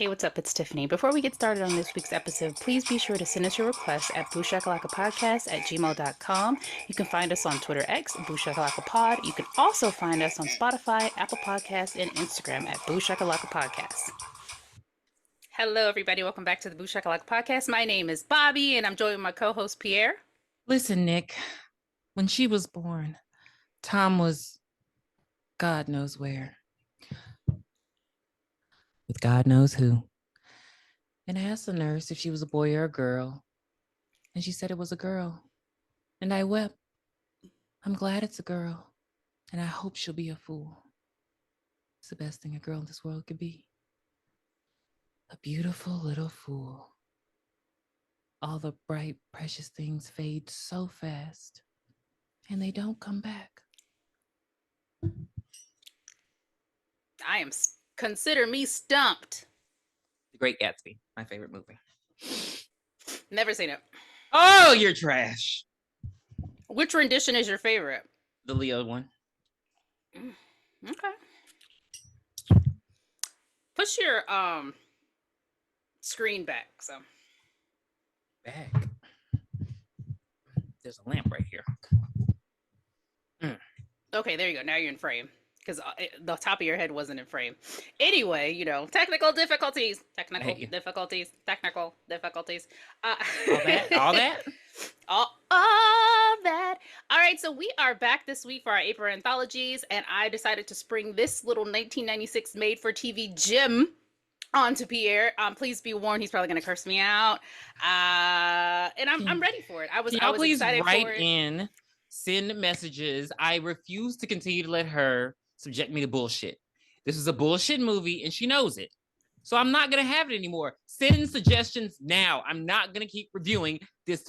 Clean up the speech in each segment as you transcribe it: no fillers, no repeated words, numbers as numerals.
Hey, what's up? It's Tiffany. Before we get started on this week's episode, please be sure to send us your requests at booshakalakapodcast@gmail.com. You can find us on Twitter X, booshakalakapod. You can also find us on Spotify, Apple Podcasts, and Instagram at booshakalakapodcast. Hello, everybody. Welcome back to the Booshakalaka Podcast. My name is Bobby, and I'm joined with my co-host, Pierre. Listen, Nick, when she was born, Tom was God knows where. With God knows who. And I asked the nurse if she was a boy or a girl. And she said it was a girl. And I wept. I'm glad it's a girl. And I hope she'll be a fool. It's the best thing a girl in this world could be. A beautiful little fool. All the bright, precious things fade so fast. And they don't come back. Consider me stumped. The Great Gatsby, my favorite movie. Never seen it. Oh, you're trash. Which rendition is your favorite? The Leo one. Okay. Push your screen back. So Back. There's a lamp right here. Okay, there you go. Now you're in frame. Because the top of your head wasn't in frame. Anyway, technical difficulties. Technical difficulties. All that? All that. All right, so we are back this week for our April anthologies, and I decided to spring this little 1996 made-for-TV gem onto Pierre. Please be warned, he's probably going to curse me out. And I'm ready for it. I was excited write for it. in, send messages. I refuse to continue to let her subject me to bullshit. This is a bullshit movie, and she knows it. So I'm not going to have it anymore. Send suggestions now. I'm not going to keep reviewing this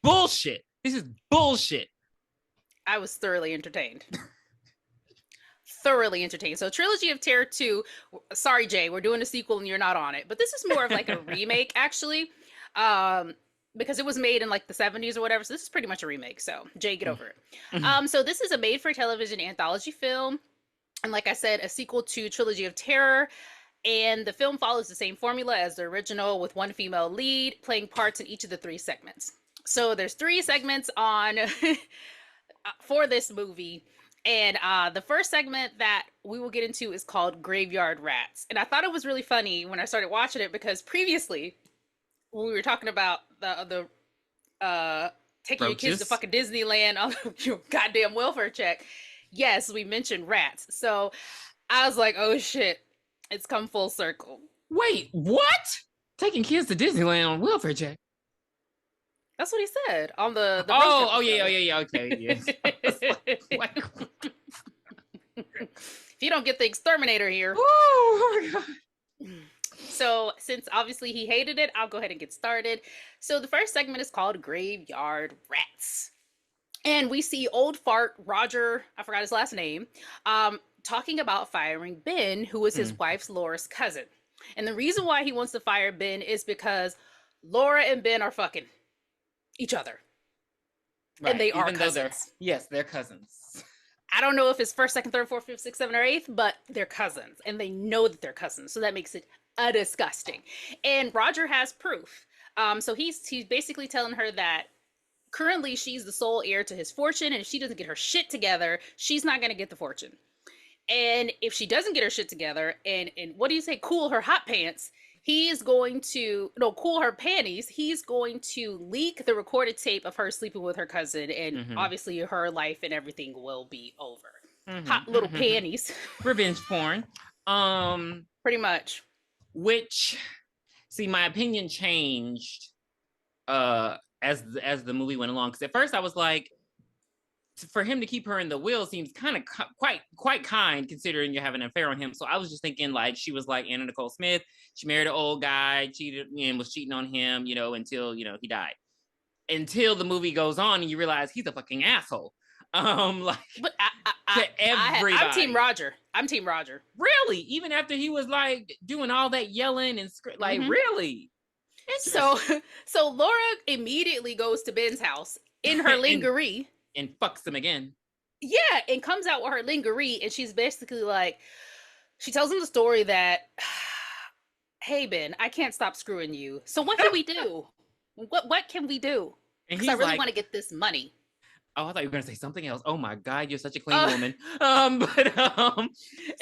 bullshit. This is bullshit. I was thoroughly entertained. Thoroughly entertained. So Trilogy of Terror 2, sorry, Jay, we're doing a sequel and you're not on it. But this is more of like a remake, actually. Because it was made in like the 70s or whatever. So this is pretty much a remake. So Jay, get over it. So this is a made-for-television anthology film. And like I said, a sequel to Trilogy of Terror. And the film follows the same formula as the original, with one female lead playing parts in each of the three segments. So there's three segments on for this movie. And the first segment that we will get into is called Graveyard Rats. And I thought it was really funny when I started watching it, because previously, when we were talking about the taking your kids to fucking Disneyland on your goddamn welfare check, yes, we mentioned rats. So I was like, oh shit, it's come full circle. Wait, what? Taking kids to Disneyland on welfare check? That's what he said on the yeah, okay, yes. Like, if you don't get the exterminator here. Oh my god. So since obviously he hated it, I'll go ahead and get started. So the first segment is called Graveyard Rats. And we see old fart Roger, I forgot his last name, talking about firing Ben, who is his wife's Laura's cousin. And the reason why he wants to fire Ben is because Laura and Ben are fucking each other. Right. And they are cousins. They're cousins. I don't know if it's first, second, third, fourth, fifth, sixth, seventh, or eighth, but they're cousins. And they know that they're cousins. So that makes it disgusting. And Roger has proof. So he's basically telling her that currently she's the sole heir to his fortune, and if she doesn't get her shit together, she's not going to get the fortune. And if she doesn't get her shit together and what do you say, cool her hot pants, cool her panties, he's going to leak the recorded tape of her sleeping with her cousin, and obviously her life and everything will be over. Hot little panties. Revenge porn. Pretty much. Which, see, my opinion changed as the movie went along. Because at first I was like, for him to keep her in the will seems kind of quite kind, considering you have an affair on him. So I was just thinking like she was like Anna Nicole Smith. She married an old guy, cheated and was cheating on him, until he died. Until the movie goes on and you realize he's a fucking asshole. But to everybody. I'm Team Roger. Really? Even after he was like doing all that yelling and like really? So Laura immediately goes to Ben's house in her lingerie. And fucks him again. Yeah, and comes out with her lingerie, and she's basically like, she tells him the story that hey Ben, I can't stop screwing you. So what can we do? What can we do? And Because I he's really like, want to get this money. oh, I thought you were gonna say something else. Oh my God, you're such a clean Uh, woman.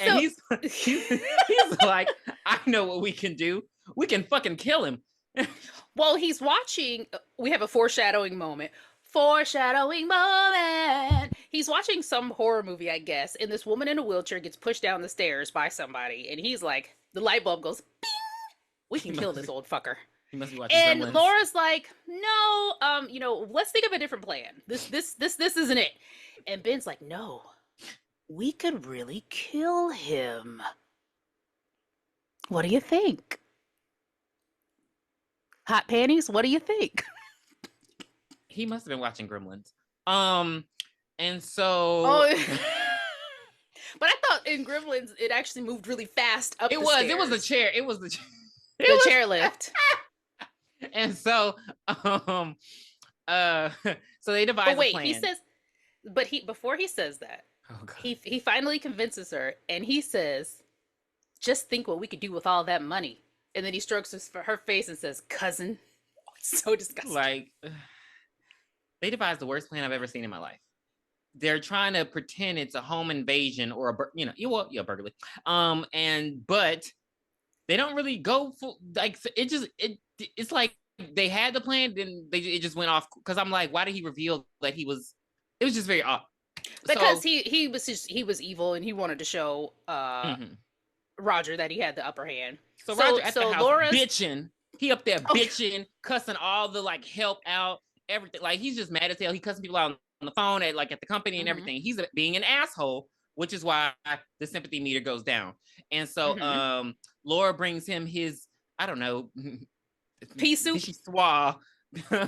And so he's like, I know what we can do. We can fucking kill him. well, he's watching. We have a foreshadowing moment. Foreshadowing moment. He's watching some horror movie, I guess, and this woman in a wheelchair gets pushed down the stairs by somebody, and he's like, the light bulb goes, bing! We can kill this old fucker. He must be watching And Gremlins. Laura's like, no, let's think of a different plan. This isn't it. And Ben's like, no, we could really kill him. What do you think? Hot panties, what do you think? He must have been watching Gremlins. And so but I thought in Gremlins it actually moved really fast up. It was the chair. It was the chair. The chairlift. And so so they devise but wait, a plan. he says, but before he says that, oh, God. he finally convinces her, and he says, just think what we could do with all that money. And then he strokes her face and says, cousin. It's so disgusting. Like, they devised the worst plan I've ever seen in my life. They're trying to pretend it's a home invasion or a burglary. But they don't really go for, like, it's like they had the plan, then it just went off. Because I'm like, why did he reveal that he was? It was just very odd. Because he was evil, and he wanted to show Roger that he had the upper hand. So Roger at the house bitching. He up there bitching, cussing all the like help out, everything. Like, he's just mad as hell. He cussing people out on the phone at the company and everything. He's being an asshole, which is why the sympathy meter goes down. And so Laura brings him his, I don't know, pea soup.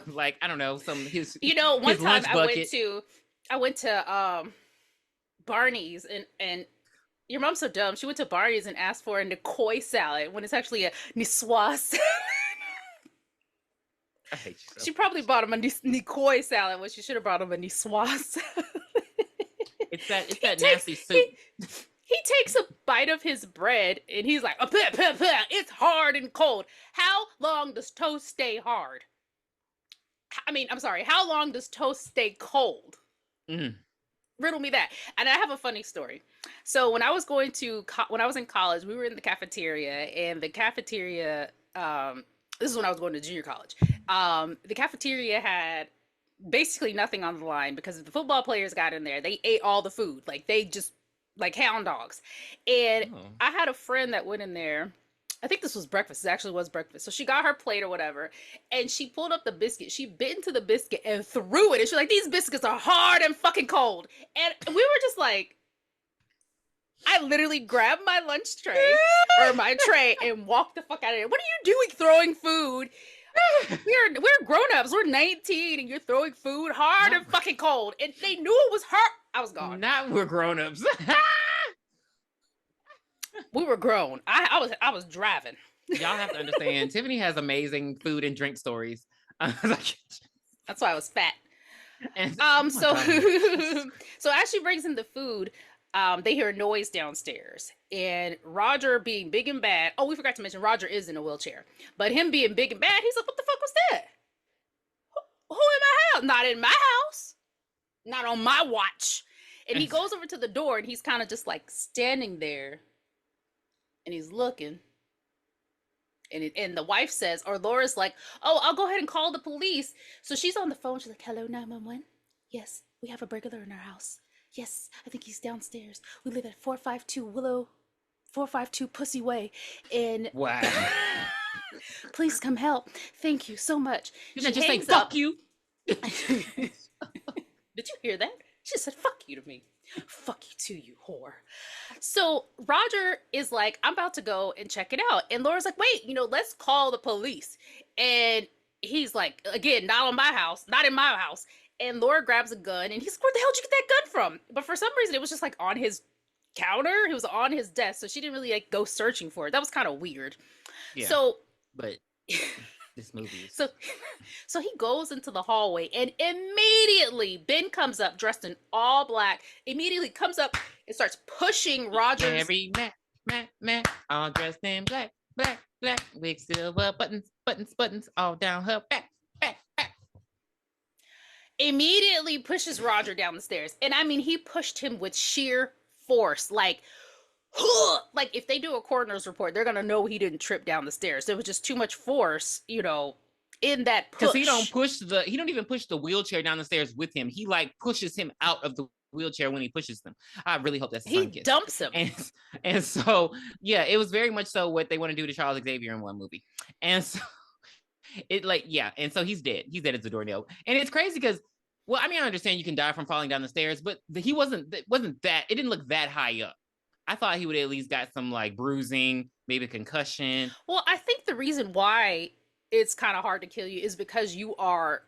Like, I don't know, his. One time I went to Barney's and your mom's so dumb. She went to Barney's and asked for a Nikoi salad when it's actually a Niçoise salad. I hate you so She probably bought him a Nikoi salad when she should have brought him a Niçoise salad. It's that nasty soup. He takes a bite of his bread and he's like, it's hard and cold. How long does toast stay hard? I mean, I'm sorry. How long does toast stay cold? Riddle me that. And I have a funny story. So when I was in college, we were in the cafeteria, and the cafeteria, this is when I was going to junior college. The cafeteria had basically nothing on the line because if the football players got in there, they ate all the food. Like, they just, like hound dogs. And I had a friend that went in there. I think this was breakfast. It actually was breakfast. So she got her plate or whatever, and she pulled up the biscuit. She bit into the biscuit and threw it. And she's like, these biscuits are hard and fucking cold. And we were just like, I literally grabbed my lunch tray or my tray and walked the fuck out of there. What are you doing throwing food? We're grown-ups. We're 19 and you're throwing food hard and fucking cold. And they knew it was her. I was gone. Not we're grown-ups. We were grown. I was driving. Y'all have to understand, Tiffany has amazing food and drink stories. That's why I was fat. And, so as she brings in the food, they hear a noise downstairs, and Roger, being big and bad. Oh, we forgot to mention Roger is in a wheelchair, but him being big and bad, he's like, "What the fuck was that? Who in my house? Not in my house. Not on my watch." And he goes over to the door, and he's kind of just like standing there, and he's looking. And the wife says, or Laura's like, "Oh, I'll go ahead and call the police." So she's on the phone. She's like, "Hello, 911. Yes, we have a burglar in our house. Yes, I think he's downstairs. We live at 452 Pussy Way. And wow. Please come help. Thank you so much." Did I just say fuck you? Did you hear that? She said fuck you to me. Fuck you too, you whore. So Roger is like, "I'm about to go and check it out." And Laura's like, "Wait, let's call the police." And he's like, "Again, not in my house. And Laura grabs a gun, and he's like, "Where the hell did you get that gun from?" But for some reason, it was just like on his counter. It was on his desk, so she didn't really like go searching for it. That was kind of weird. Yeah. So, but this movie is... So he goes into the hallway, and immediately Ben comes up dressed in all black. Immediately comes up and starts pushing Roger's... Every man, all dressed in black. black wig, silver, buttons, all down her back. Immediately pushes Roger down the stairs. And I mean, he pushed him with sheer force. Like if they do a coroner's report, they're gonna know he didn't trip down the stairs. There was just too much force, in that push. Because he don't even push the wheelchair down the stairs with him. He like pushes him out of the wheelchair when he pushes them. I really hope that's the sun kiss. He dumps him. And so yeah, it was very much so what they want to do to Charles Xavier in one movie. And so and so he's dead. He's dead as a doornail. And it's crazy because, well, I mean, I understand you can die from falling down the stairs, but it didn't look that high up. I thought he would at least got some like bruising, maybe concussion. Well, I think the reason why it's kind of hard to kill you is because you are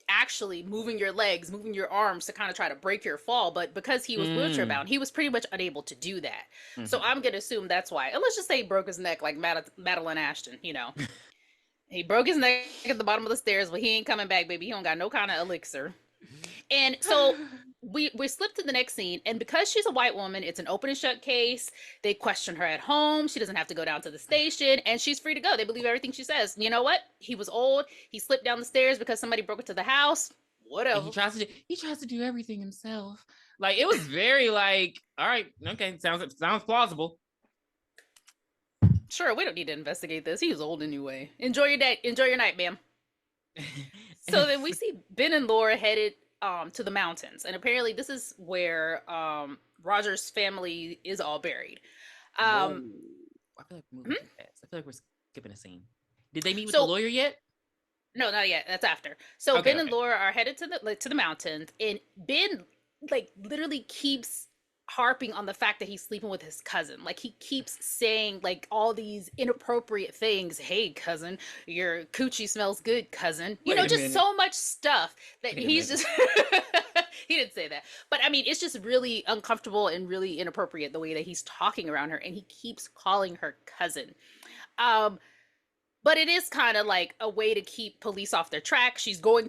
actually moving your legs, moving your arms to kind of try to break your fall. But because he was wheelchair bound, he was pretty much unable to do that. Mm-hmm. So I'm going to assume that's why. And let's just say he broke his neck like Madeline Ashton, He broke his neck at the bottom of the stairs, but he ain't coming back, baby. He don't got no kind of elixir. And so we slip to the next scene, and because she's a white woman, it's an open and shut case. They question her at home. She doesn't have to go down to the station, and she's free to go. They believe everything she says. You know what? He was old. He slipped down the stairs because somebody broke into the house. Whatever. And he tries to do everything himself. Like, it was very like, all right, okay, sounds plausible. Sure, we don't need to investigate this. He's old anyway. Enjoy your day. Enjoy your night, ma'am. So then we see Ben and Laura headed to the mountains, and apparently this is where Roger's family is all buried. I feel like we're moving too fast. I feel like we're skipping a scene. Did they meet with the lawyer yet? No, not yet. That's after. So Ben and Laura are headed to the mountains, and Ben literally keeps harping on the fact that he's sleeping with his cousin. Like, he keeps saying like all these inappropriate things. Hey, cousin, your coochie smells good, cousin. Just so much stuff that he's just he didn't say that, but I mean, it's just really uncomfortable and really inappropriate the way that he's talking around her, and he keeps calling her cousin. But it is kind of like a way to keep police off their track. She's going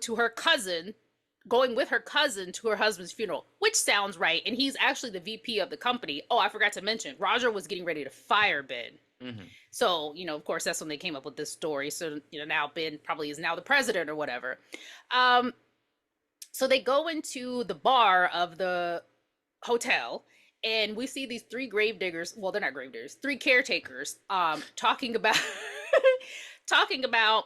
with her cousin to her husband's funeral, which sounds right. And he's actually the VP of the company. Oh, I forgot to mention, Roger was getting ready to fire Ben. Mm-hmm. So, of course, that's when they came up with this story. So, now Ben probably is now the president or whatever. So they go into the bar of the hotel, and we see these three gravediggers. Well, they're not gravediggers, three caretakers, talking about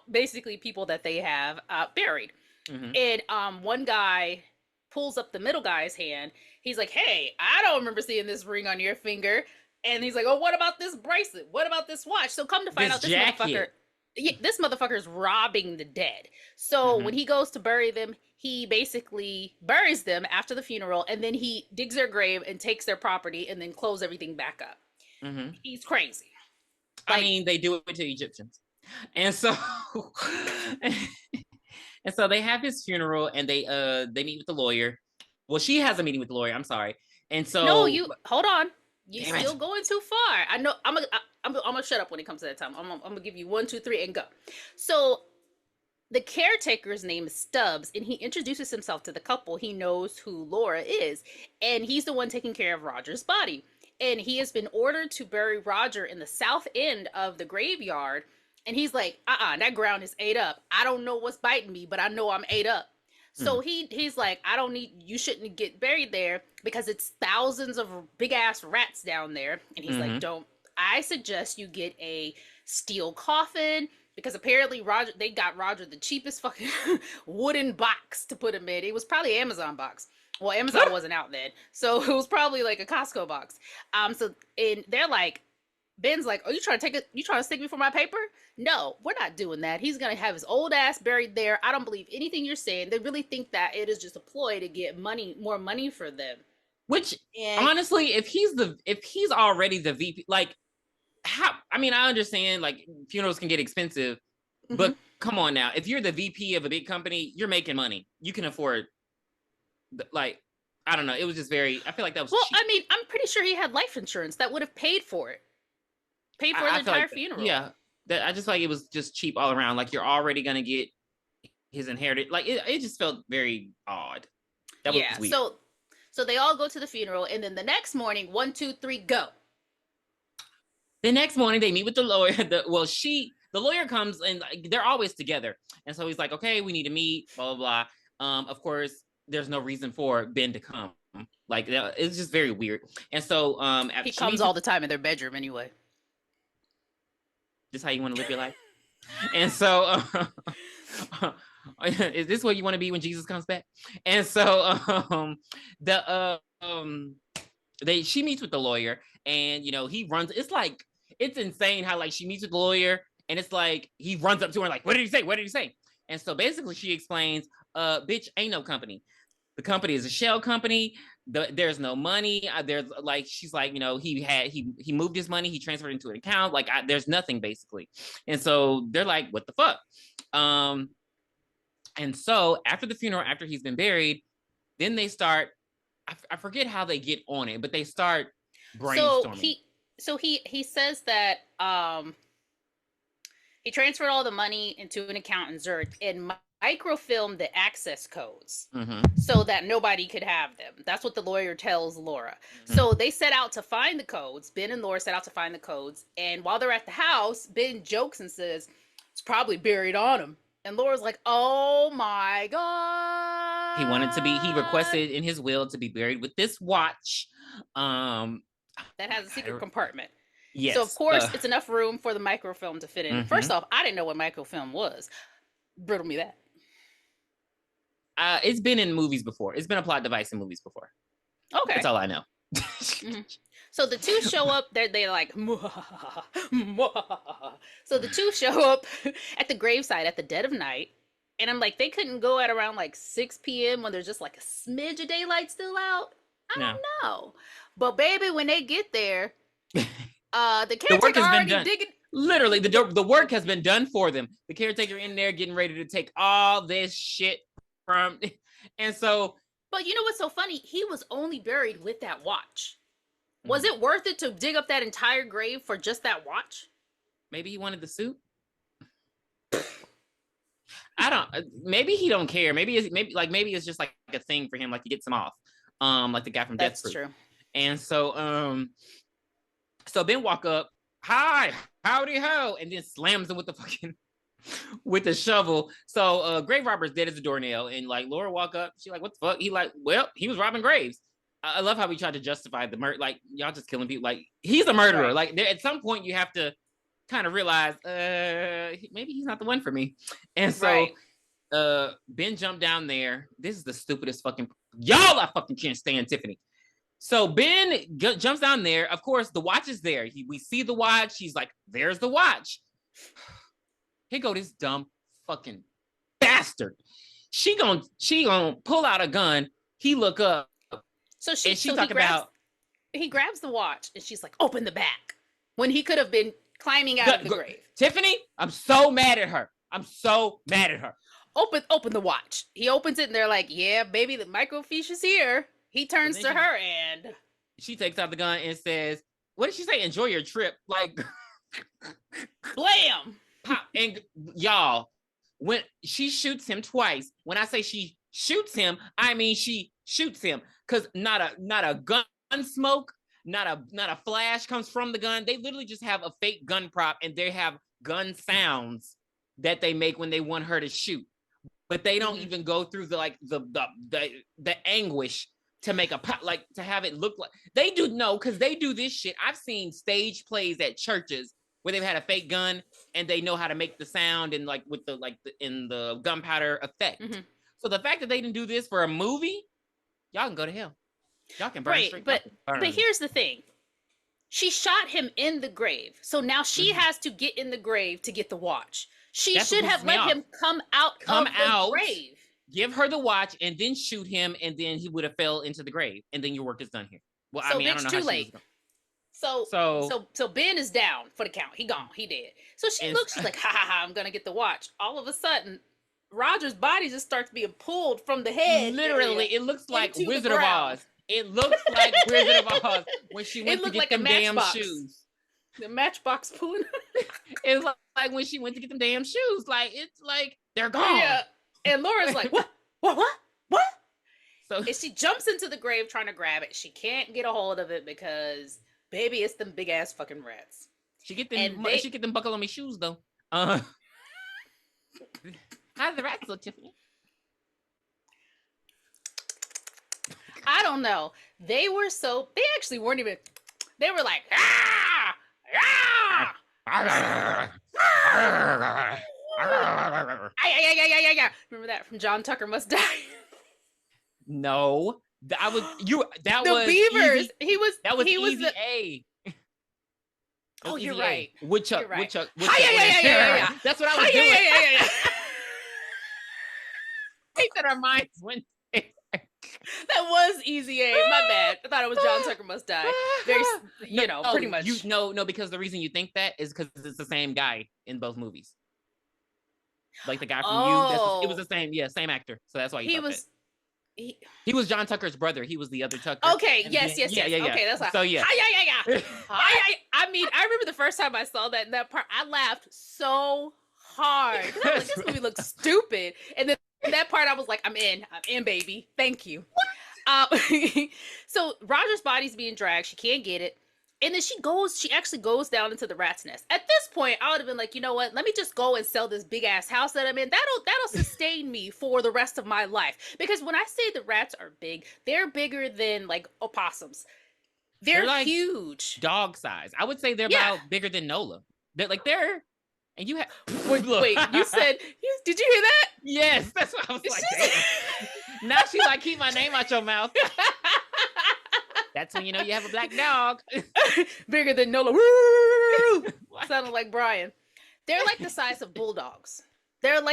basically people that they have buried. Mm-hmm. And one guy pulls up the middle guy's hand. He's like, hey, I don't remember seeing this ring on your finger. And he's like, oh, what about this bracelet? What about this watch? So come to find out, this motherfucker is robbing the dead. So when he goes to bury them, he basically buries them after the funeral, and then he digs their grave and takes their property and then close everything back up. Mm-hmm. He's crazy. I mean, they do it to Egyptians. And so... And so they have his funeral, and they meet with the lawyer. Well, she has a meeting with the lawyer. I'm sorry. And so hold on. You're still going too far. I know. I'm gonna shut up when it comes to that time. I'm gonna give you 1, 2, 3 and go. So the caretaker's name is Stubbs, and he introduces himself to the couple. He knows who Laura is, and he's the one taking care of Roger's body. And he has been ordered to bury Roger in the south end of the graveyard. And he's like, that ground is ate up. I don't know what's biting me, but I know I'm ate up. So he's like, you shouldn't get buried there because it's thousands of big ass rats down there. And he's like, I suggest you get a steel coffin, because apparently they got Roger the cheapest fucking wooden box to put him in. It was probably an Amazon box. Well, Amazon wasn't out then. So it was probably like a Costco box. And they're like, Ben's like, you trying to stick me for my paper? No, we're not doing that. He's going to have his old ass buried there. I don't believe anything you're saying. They really think that it is just a ploy to get more money for them. Which, honestly, if he's already the VP, like, how, I mean, I understand, like, funerals can get expensive, but come on now. If you're the VP of a big company, you're making money. You can afford, like, I don't know. It was just I feel like that was cheap. I mean, I'm pretty sure he had life insurance that would have paid for it. Paid for the entire funeral. Yeah. I just feel like it was just cheap all around. Like, you're already going to get his inherited. Like, it just felt very odd. That was weird. So they all go to the funeral, and then the next morning, 1, 2, 3, go. The next morning, they meet with the lawyer. The lawyer comes and they're always together. And so he's like, okay, we need to meet, blah, blah, blah. Of course, there's no reason for Ben to come. Like, it's just very weird. And so he comes all the time in their bedroom anyway. This how you want to live your life? And so is this where you want to be when Jesus comes back? And so she meets with the lawyer, and he runs. It's insane how she meets with the lawyer, and it's like he runs up to her like, what did he say? What did he say? And so basically she explains, bitch, ain't no company. The company is a shell company. There's no money. She's like, he moved his money. He transferred into an account. There's nothing basically. And so they're like, what the fuck? And so after the funeral, after he's been buried, then they start, I forget how they get on it, but they start brainstorming. So he says that he transferred all the money into an account in Zurich and microfilmed the access codes so that nobody could have them. That's what the lawyer tells Laura. So they set out to find the codes. Ben and Laura set out to find the codes. And while they're at the house, Ben jokes and says, it's probably buried on him. And Laura's like, oh my God. He requested in his will to be buried with this watch. That has a secret compartment. Yes. So of course it's enough room for the microfilm to fit in. First off, I didn't know what microfilm was. Riddle me that. It's been in movies before. It's been a plot device in movies before. Okay. That's all I know. So the two show up. They're like, muah, muah. So the two show up at the gravesite at the dead of night. And I'm like, they couldn't go at around 6 p.m. when there's just a smidge of daylight still out. I don't know. But baby, when they get there, the caretaker already digging. Literally, the work has been done for them. The caretaker in there getting ready to take all this shit from, and so. But you know what's so funny? He was only buried with that watch. Was it worth it to dig up that entire grave for just that watch? Maybe he wanted the suit. I don't. Maybe he don't care. Maybe it's just a thing for him. He gets him off. Like the guy from Death Proof. That's true. And so so Ben walk up. Hi, howdy ho, and then slams him with the shovel. So grave robber's dead as a doornail, and Laura walk up, she what the fuck? He well, he was robbing graves. I love how we tried to justify the murder, y'all just killing people. He's a murderer. Right. At some point you have to kind of realize maybe he's not the one for me. And so Ben jumped down there. This is the stupidest fucking I fucking can't stand Tiffany. So Ben jumps down there. Of course, the watch is there. We see the watch. He's like, there's the watch. Here go this dumb fucking bastard. She gonna pull out a gun. He look up. So he grabs the watch and she's like, open the back. When he could have been climbing out of the grave. Tiffany, I'm so mad at her. Open the watch. He opens it and they're like, yeah, baby, the microfiche is here. He turns to her and she takes out the gun and says, what did she say? Enjoy your trip. Blam. Pop. And y'all, when she shoots him twice, when I say she shoots him, I mean she shoots him. Because not a gun smoke, not a flash comes from the gun. They literally just have a fake gun prop and they have gun sounds that they make when they want her to shoot. But they don't even go through the anguish to make a pop, to have it look like they do. No, because they do this shit. I've seen stage plays at churches where they've had a fake gun and they know how to make the sound and with in the gunpowder effect. So the fact that they didn't do this for a movie, y'all can go to hell. Y'all can burn. Right, but here's the thing. She shot him in the grave. So now she has to get in the grave to get the watch. She should have let him come out of the grave. Give her the watch and then shoot him, and then he would have fell into the grave, and then your work is done here. Well, so I don't know. Too late. So Ben is down for the count. He gone. He dead. So she looks. She's like, ha ha ha! I'm gonna get the watch. All of a sudden, Roger's body just starts being pulled from the head. Literally, it looks like Wizard of Oz. It looks like Wizard of Oz when she went to get them damn shoes. The matchbox pulling. It's like when she went to get them damn shoes. It's like they're gone. Yeah. And Laura's like, what? So and she jumps into the grave trying to grab it. She can't get a hold of it because, baby, it's them big ass fucking rats. She get them. And they, She get them buckle on me shoes though. How's the rats look, Tiffany? I don't know. They actually weren't even. They were like, ah, ah. Remember that from John Tucker Must Die? No, I was you. That the was beavers. Easy, That was easy the. A. Oh, you're right. Woodchuck. You're right. Woodchuck. Yeah. That's what I was doing. Yeah. I hate that our minds went. That was Easy A. My bad. I thought it was John Tucker Must Die. Very, pretty much. No, because the reason you think that is because it's the same guy in both movies. Like the guy from You. It was the same, same actor. So that's why you thought that. He was John Tucker's brother. He was the other Tucker. Okay, yes. Okay, that's why. So yeah. I mean, I remember the first time I saw that part, I laughed so hard. I was like, this movie looks stupid. And then that part, I was like, I'm in, baby. Thank you. So Roger's body's being dragged. She can't get it. And then she actually goes down into the rat's nest. At this point, I would have been like, you know what? Let me just go and sell this big ass house that I'm in. That'll sustain me for the rest of my life. Because when I say the rats are big, they're bigger than like opossums. They're like huge. Dog size. I would say they're about bigger than Nola. And you have wait, you said did you hear that? Yes, that's what I was like. Now she like, keep my name out your mouth. That's when you know you have a black dog. Bigger than Nola. Woo! Sounded like Brian. They're like the size of bulldogs. And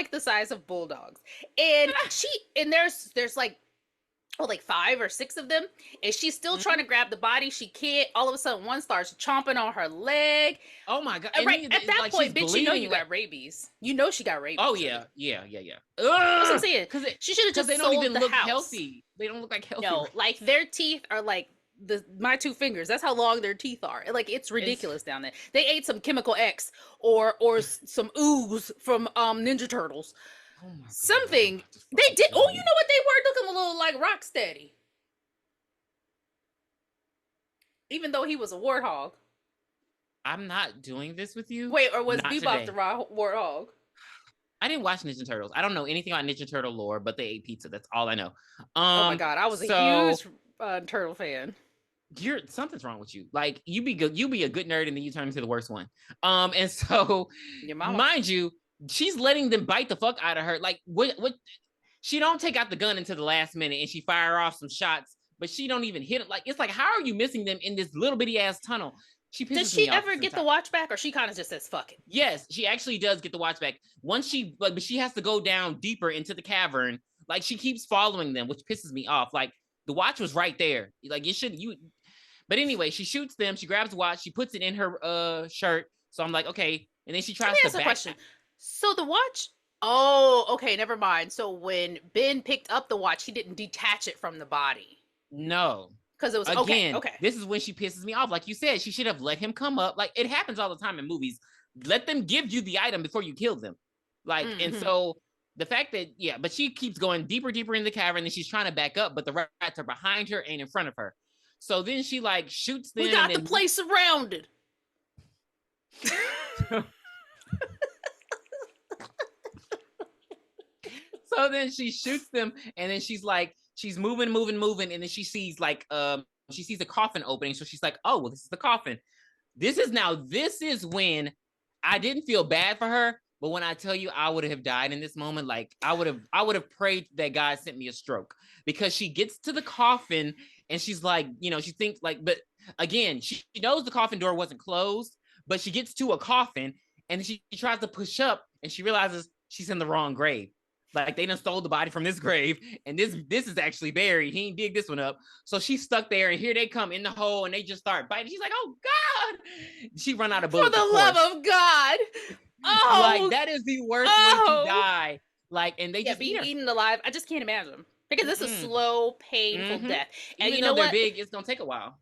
there's like 5 or 6 of them. And she's still trying to grab the body. She can't. All of a sudden, one starts chomping on her leg. Oh my God. Right at that point, bitch, you know you got rabies. You know she got rabies. Oh yeah. That's what I'm saying. She should have just they sold don't even the look house. healthy. They don't look like healthy. No, like their teeth are like my 2 fingers. That's how long their teeth are. Like it's ridiculous down there. They ate some Chemical X or some ooze from Ninja Turtles. Oh my God. Something they did. Oh, you know what they were looking a little like Rocksteady. Even though he was a warthog. I'm not doing this with you. Wait, or was Not Bebop today. the warthog? I didn't watch Ninja Turtles. I don't know anything about Ninja Turtle lore, but they ate pizza. That's all I know. Oh my God, I was a huge turtle fan. Something's wrong with you. Like you be a good nerd and then you turn into the worst one. And so mind you, she's letting them bite the fuck out of her. Like what she don't take out the gun until the last minute and she fire off some shots, but she don't even hit it. Like it's like, how are you missing them in this little bitty ass tunnel? Does she ever get the watch back, or she kind of just says fuck it? Yes, she actually does get the watch back. Once but she has to go down deeper into the cavern. Like she keeps following them, which pisses me off. Like the watch was right there. Like but anyway, she shoots them. She grabs the watch. She puts it in her shirt. So I'm like, okay. And then she tries to back. Question. So the watch. Oh, okay. Never mind. So when Ben picked up the watch, he didn't detach it from the body. No. Because it was okay. Okay. This is when she pisses me off. Like you said, she should have let him come up. Like it happens all the time in movies. Let them give you the item before you kill them. Like, and so the fact that, but she keeps going deeper in the cavern and she's trying to back up, but the rats are behind her and in front of her. So then she like shoots them. We got the place surrounded. So then she shoots them and then she's moving. And then she sees a coffin opening. So she's like, oh, well, this is the coffin. This is when I didn't feel bad for her. But when I tell you I would have died in this moment, like I would have prayed that God sent me a stroke, because she gets to the coffin and she's like, she thinks like, but again, she knows the coffin door wasn't closed, but she gets to a coffin and she tries to push up and she realizes she's in the wrong grave. Like they done stole the body from this grave and this is actually buried. He ain't dig this one up. So she's stuck there and here they come in the hole and they just start biting. She's like, oh God. She run out of bullets. For the love of God. Oh, like that is the worst way to die. Like, and they just be eaten alive. I just can't imagine, because this is slow, painful death. And even though they're big, it's gonna take a while.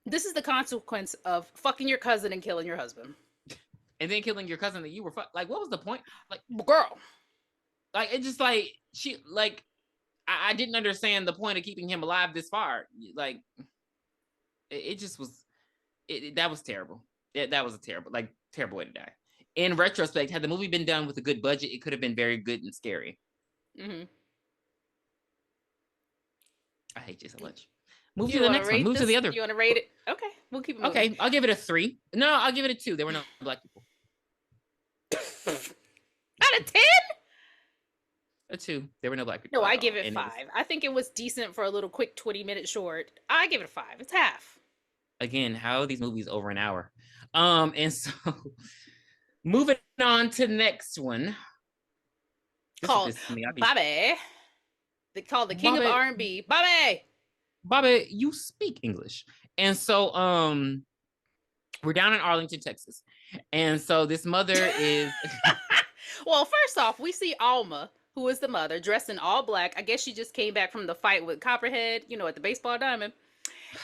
This is the consequence of fucking your cousin and killing your husband, and then killing your cousin that you were like. What was the point? Like, girl. Like it's just like she like. I didn't understand the point of keeping him alive this far. Like, it just was. That was terrible. that was a terrible way to die. In retrospect, had the movie been done with a good budget, it could have been very good and scary. Mm-hmm. I hate you so much. Move You to the want to next one. rate Move this? to the other. You want to rate it? Okay, we'll keep it moving. Okay, I'll give it a 3. No, I'll give it a 2. There were no black people. Out of 10? A 2. There were no black people. No, at I all, give it and 5. I think it was decent for a little quick 20-minute short. I give it a 5. It's half. Again, how are these movies over an hour? And so moving on to the next one. Called Bobby. They call the king of R&B. Bobby! Bobby, you speak English. And so we're down in Arlington, Texas. And so this mother is... Well, first off, we see Alma, who is the mother, dressed in all black. I guess she just came back from the fight with Copperhead, at the baseball diamond.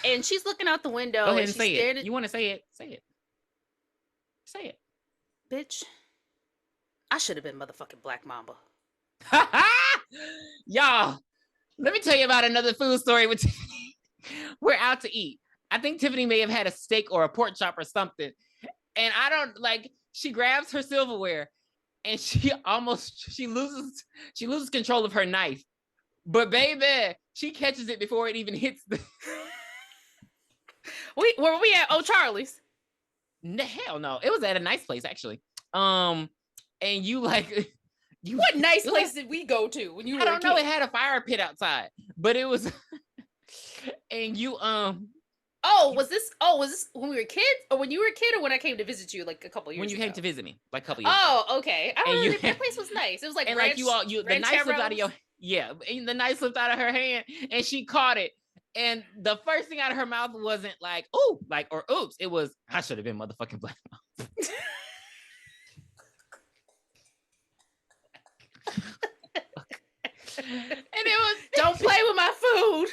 And she's looking out the window. Go ahead and say it. You want to say it? Say it. Say it. Bitch, I should have been motherfucking Black Mamba. Y'all, let me tell you about another food story with Tiffany. We're out to eat. I think Tiffany may have had a steak or a pork chop or something. And I don't she grabs her silverware and she loses control of her knife. But baby, she catches it before it even hits the... Where were we at? Oh, Charlie's. Hell no. It was at a nice place, actually. And you what nice place did we go to when you were a kid? I don't know. It had a fire pit outside, but it was... and you... was this when we were kids, or when you were a kid, or when I came to visit you a couple years ago? When you came to visit me, a couple years ago. Oh, okay. I don't know. That place was nice. It was like, and ranch, the knife slipped out of your... Yeah, and the knife slipped out of her hand, and she caught it. And the first thing out of her mouth wasn't "ooh," or "oops." It was, "I should have been motherfucking Black Mamba." And it was, don't play with my food.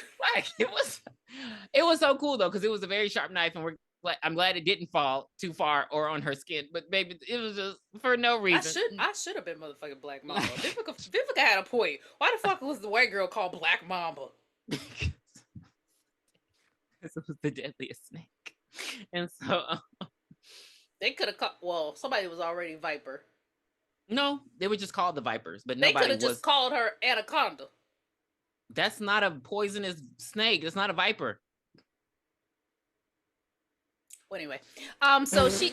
It was so cool though, because it was a very sharp knife, and I'm glad it didn't fall too far or on her skin. But baby, it was just for no reason. I should have been motherfucking Black Mamba. Vivica had a point. Why the fuck was the white girl called Black Mamba? Because it was the deadliest snake. And so they could have called... Well, somebody was already Viper. No, they were just called the Vipers, but they nobody could have just called her Anaconda. That's not a poisonous snake. It's not a viper. Well, anyway, so so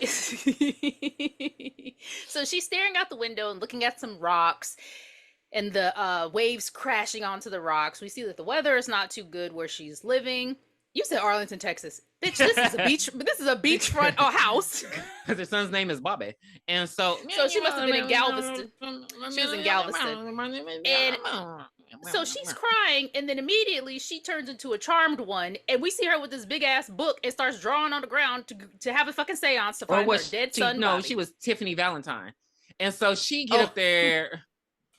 she's staring out the window and looking at some rocks, and the waves crashing onto the rocks. We see that the weather is not too good where she's living. You said Arlington, Texas. Bitch, this is a beach. This is a beachfront house. Because her son's name is Bobby, and so she must have been in Galveston. She was in Galveston, and so she's crying, and then immediately she turns into a charmed one, and we see her with this big ass book and starts drawing on the ground to have a fucking seance to find her dead son. No, Bobby. She was Tiffany Valentine, and so she get up there.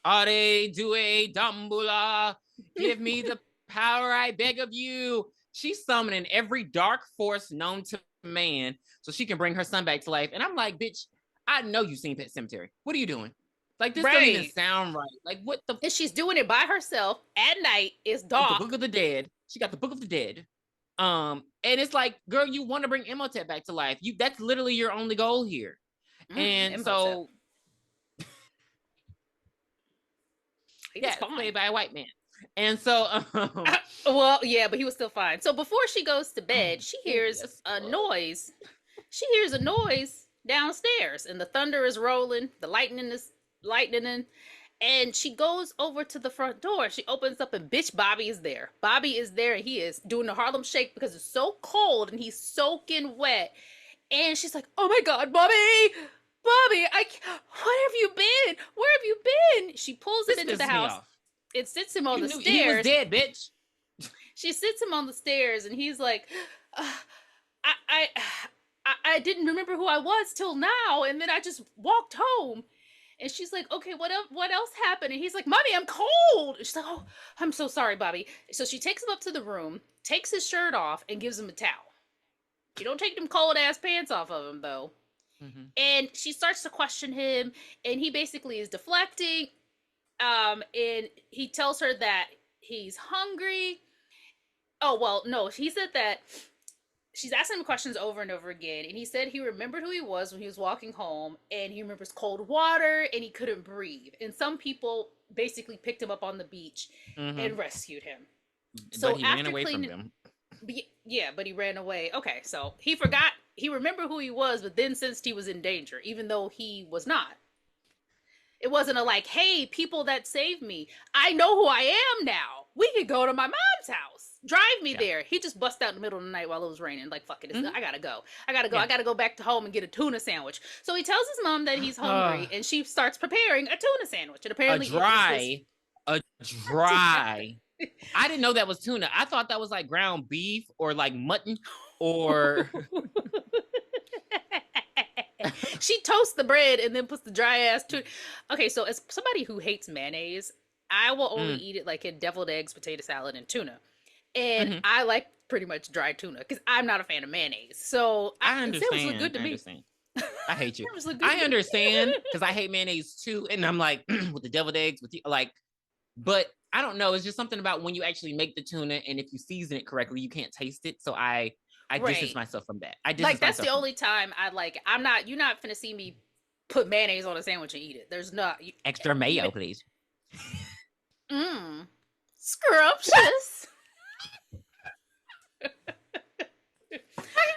Ade due dambula, give me the power I beg of you. She's summoning every dark force known to man so she can bring her son back to life. And I'm like, bitch, I know you've seen Pet Sematary. What are you doing? This doesn't even sound right. What the... And she's doing it by herself at night. It's dark. The Book of the Dead. She got the Book of the Dead. And it's like, girl, you want to bring Imhotep back to life. That's literally your only goal here. And Imhotep. So... yeah, played by a white man. And so, well, yeah, but he was still fine. So before she goes to bed, she hears a noise. She hears a noise downstairs, and the thunder is rolling. The lightning is lightning, and she goes over to the front door. She opens up, and bitch, Bobby is there. Bobby is there, and he is doing the Harlem Shake because it's so cold, and he's soaking wet. And she's like, "Oh my God, Bobby! Bobby, where have you been? Where have you been?" She pulls it into the house. It sits him on the stairs. He was dead, bitch. She sits him on the stairs, and he's like, I didn't remember who I was till now, and then I just walked home. And she's like, "Okay, what else happened?" And he's like, "Mommy, I'm cold." And she's like, "Oh, I'm so sorry, Bobby." So she takes him up to the room, takes his shirt off, and gives him a towel. You don't take them cold ass pants off of him though. Mm-hmm. And she starts to question him, and he basically is deflecting. And he tells her that he's hungry. Oh, well, no, he said that she's asking him questions over and over again, and he said he remembered who he was when he was walking home, and he remembers cold water, and he couldn't breathe. And some people basically picked him up on the beach and rescued him. So but he ran away from them. Yeah, but he ran away. Okay, so he forgot. He remembered who he was, but then sensed he was in danger, even though he was not. It wasn't a like, hey, people that saved me, I know who I am now. We could go to my mom's house. Drive me there. He just bust out in the middle of the night while it was raining. Like, fuck it. I gotta go. I gotta go back to home and get a tuna sandwich. So he tells his mom that he's hungry, and she starts preparing a tuna sandwich. And apparently a dry. I didn't know that was tuna. I thought that was like ground beef or like mutton or... She toasts the bread and then puts the dry ass tuna. Okay, so as somebody who hates mayonnaise, I will only eat it like in deviled eggs, potato salad, and tuna. And I like pretty much dry tuna because I'm not a fan of mayonnaise. So I understand. It was good to me. I hate you. I understand because I hate mayonnaise too. And I'm like, with the deviled eggs, with like, but I don't know. It's just something about when you actually make the tuna and if you season it correctly, you can't taste it. So I distance myself from that. That's the only time I like it. You're not finna see me put mayonnaise on a sandwich and eat it. There's not. Extra mayo, please. Scrumptious.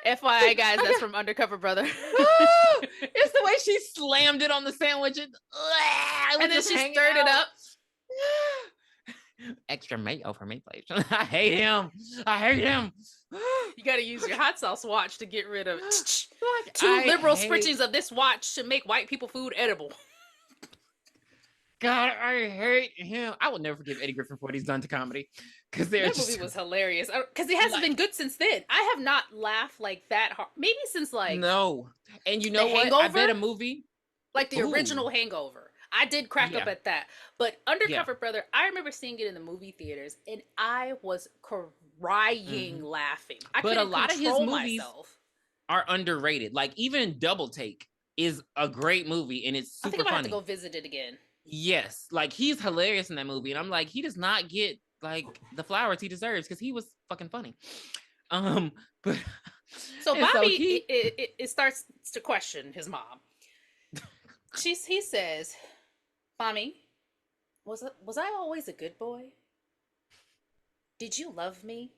FYI, guys, that's from Undercover Brother. It's the way she slammed it on the sandwich and then she stirred it up. Extra mayo for me, please. I hate him. You gotta use your hot sauce watch to get rid of two liberal spritches of this watch to make white people food edible. God, I hate him. I will never forgive Eddie Griffin for what he's done to comedy. Because that movie was hilarious. Because it hasn't been good since then. I have not laughed like that hard. Maybe since like no. And you know what? Hangover? I bet a movie like the original Hangover. I did crack up at that. But Undercover Brother, I remember seeing it in the movie theaters, and I was crying laughing. But a lot of his movies are underrated. Like even Double Take is a great movie, and it's super funny. I think I'm gonna have to go visit it again. Yes, like he's hilarious in that movie, and I'm like, he does not get like the flowers he deserves because he was fucking funny. But so Bobby, it starts to question his mom. He says, "Mommy, was I always a good boy? Did you love me?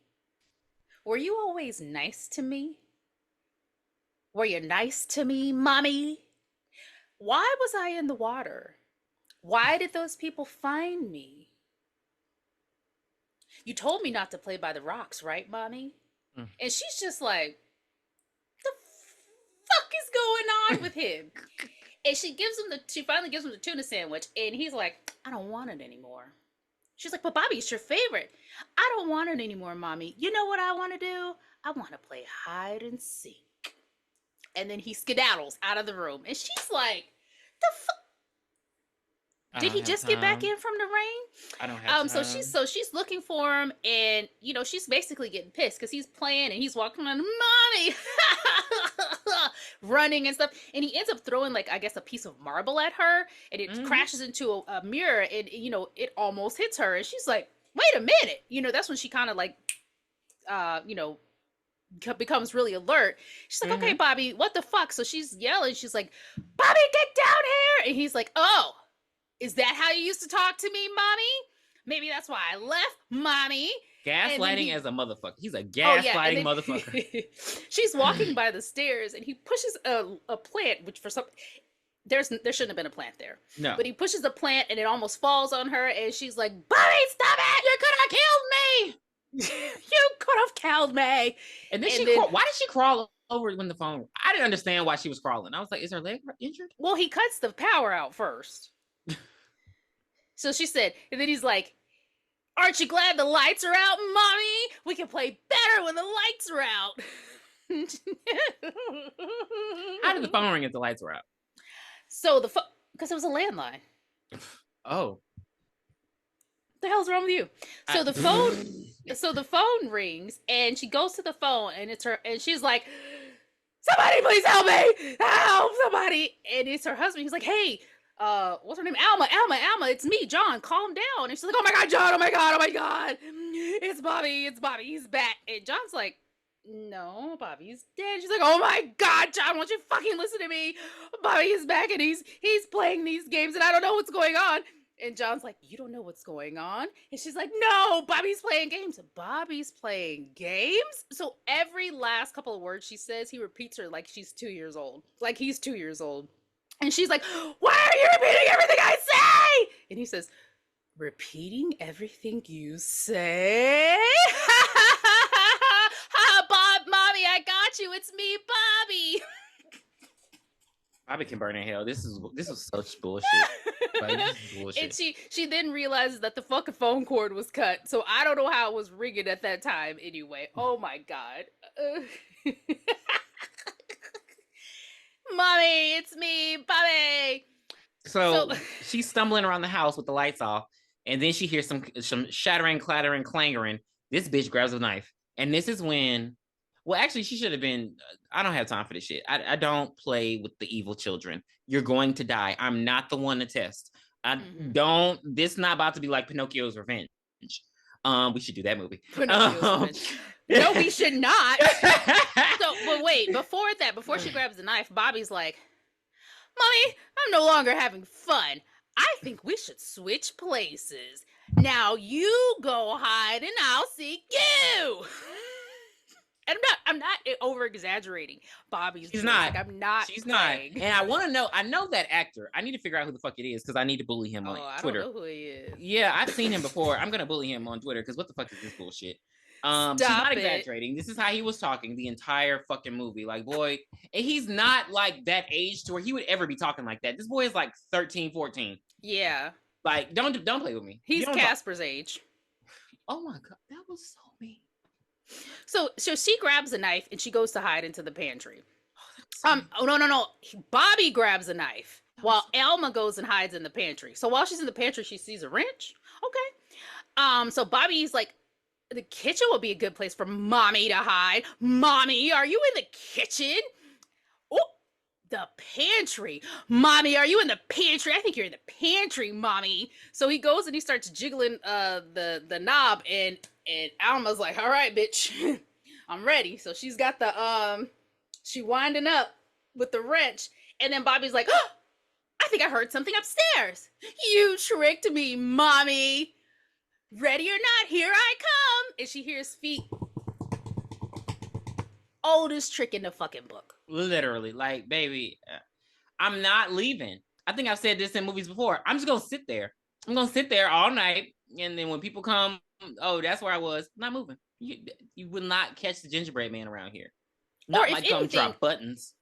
Were you always nice to me? Were you nice to me, Mommy? Why was I in the water? Why did those people find me? You told me not to play by the rocks, right, Mommy?" And she's just like, the fuck is going on with him? And she finally gives him the tuna sandwich, and he's like, I don't want it anymore. She's like, but Bobby, it's your favorite. I don't want it anymore, Mommy. You know what I want to do? I want to play hide and seek. And then he skedaddles out of the room, and she's like, the fuck? Did he just get back in from the rain? I don't have time. So she's looking for him, and she's basically getting pissed because he's playing and he's walking around, Mommy, running and stuff, and he ends up throwing like I guess a piece of marble at her, and it crashes into a mirror, and it almost hits her, and she's like, wait a minute, that's when she kind of like, becomes really alert. She's like, okay, Bobby, what the fuck? So she's yelling. She's like, Bobby, get down here, and he's like, oh. Is that how you used to talk to me, Mommy? Maybe that's why I left, Mommy. Gaslighting as a motherfucker. He's a gaslighting motherfucker. She's walking by the stairs, and he pushes a plant, which for some... there shouldn't have been a plant there. No. But he pushes a plant, and it almost falls on her, and she's like, Bobby, stop it! You could have killed me! You could have killed me! And then why did she crawl over when the phone... I didn't understand why she was crawling. I was like, is her leg injured? Well, he cuts the power out first. So she said, and then he's like, aren't you glad the lights are out, Mommy? We can play better when the lights are out. How did the phone ring if the lights were out? So because it was a landline. Oh. What the hell's wrong with you? So the phone rings, and she goes to the phone, and it's her, and she's like, somebody please help me! Help somebody! And it's her husband. He's like, hey, what's her name? Alma, it's me, John, calm down. And she's like, oh my God, John, oh my God, it's Bobby, he's back. And John's like, no, Bobby's dead. She's like, oh my God, John, won't you fucking listen to me? Bobby is back and he's playing these games and I don't know what's going on. And John's like, you don't know what's going on? And she's like, no, Bobby's playing games. Bobby's playing games? So every last couple of words she says, he repeats her like she's 2 years old. Like he's 2 years old. And she's like, why are you repeating everything I say? And he says, repeating everything you say? Bob, mommy, I got you. It's me, Bobby. Bobby can burn in hell. This was such bullshit. Like, this is bullshit. And she then realizes that the fucking phone cord was cut. So I don't know how it was ringing at that time anyway. Oh my God. Mommy, it's me, Bobby. So she's stumbling around the house with the lights off, and then she hears some shattering, clattering, clangering. This bitch grabs a knife. And this is when, well, actually, she should have been, I don't have time for this shit. I don't play with the evil children. You're going to die. I'm not the one to test. This is not about to be like Pinocchio's Revenge. We should do that movie. Pinocchio's Revenge. No, we should not. But wait, before she grabs the knife, Bobby's like, Mommy, I'm no longer having fun. I think we should switch places. Now you go hide and I'll seek you. And I'm not over exaggerating. Bobby's She's not. Like, I'm not. She's playing. not. And I want to know. I know that actor. I need to figure out who the fuck it is because I need to bully him on Twitter. I don't know who he is. Yeah, I've seen him before. I'm gonna bully him on Twitter because what the fuck is this bullshit? Stop she's not it. exaggerating. This is how he was talking the entire fucking movie. Like, boy, and he's not like that age to where he would ever be talking like that. This boy is like 13, 14. Yeah. Like, don't play with me. He's Casper's age. Oh my God, that was so mean. So she grabs a knife and she goes to hide into the pantry. No. Bobby grabs a knife while Alma goes and hides in the pantry. So while she's in the pantry, she sees a wrench. Okay. So Bobby's like, the kitchen would be a good place for Mommy to hide. Mommy, are you in the kitchen? Oh, the pantry. Mommy, are you in the pantry? I think you're in the pantry, Mommy. So he goes and he starts jiggling the knob and Alma's like, all right, bitch, I'm ready. So she's got the she winding up with the wrench, and then Bobby's like, oh, I think I heard something upstairs. You tricked me, Mommy. Ready or not, here I come. And she hears feet. Oldest trick in the fucking book. Literally, like, baby, I'm not leaving. I think I've said this in movies before. I'm just gonna sit there. I'm gonna sit there all night, and then when people come, oh, that's where I was. I'm not moving. You will not catch the gingerbread man around here. Not my gumdrop buttons.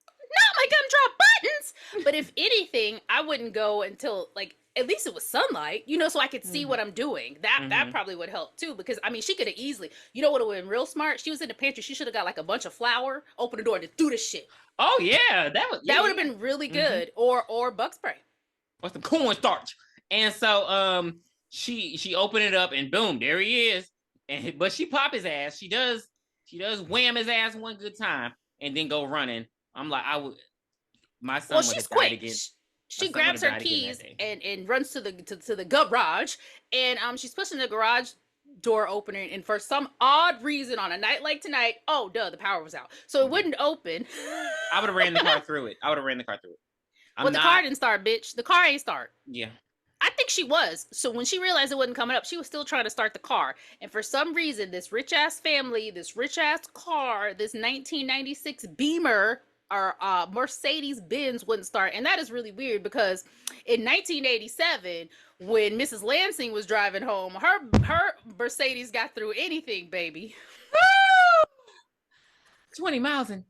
Not my gumdrop buttons. But if anything, I wouldn't go until like at least it was sunlight, so I could see what I'm doing. That probably would help too, because I mean she could have easily, what would have been real smart? She was in the pantry. She should have got like a bunch of flour, open the door, and do the shit. Oh yeah, that would have been really good, or bug spray, or some cornstarch. And so she opened it up and boom, there he is. But she pop his ass. She does wham his ass one good time and then go running. I'm like, my son would have died again. She grabs her keys and runs to the garage, and she's pushing the garage door opener, and for some odd reason on a night like tonight, the power was out, so it wouldn't open. I would have ran the car through it. The car didn't start, bitch. The car ain't start. Yeah. I think she was. So when she realized it wasn't coming up, she was still trying to start the car. And for some reason, this rich ass family, this rich ass car, this 1996 Beamer or Mercedes Benz wouldn't start. And that is really weird because in 1987, when Mrs. Lansing was driving home, her Mercedes got through anything, baby. 20 miles in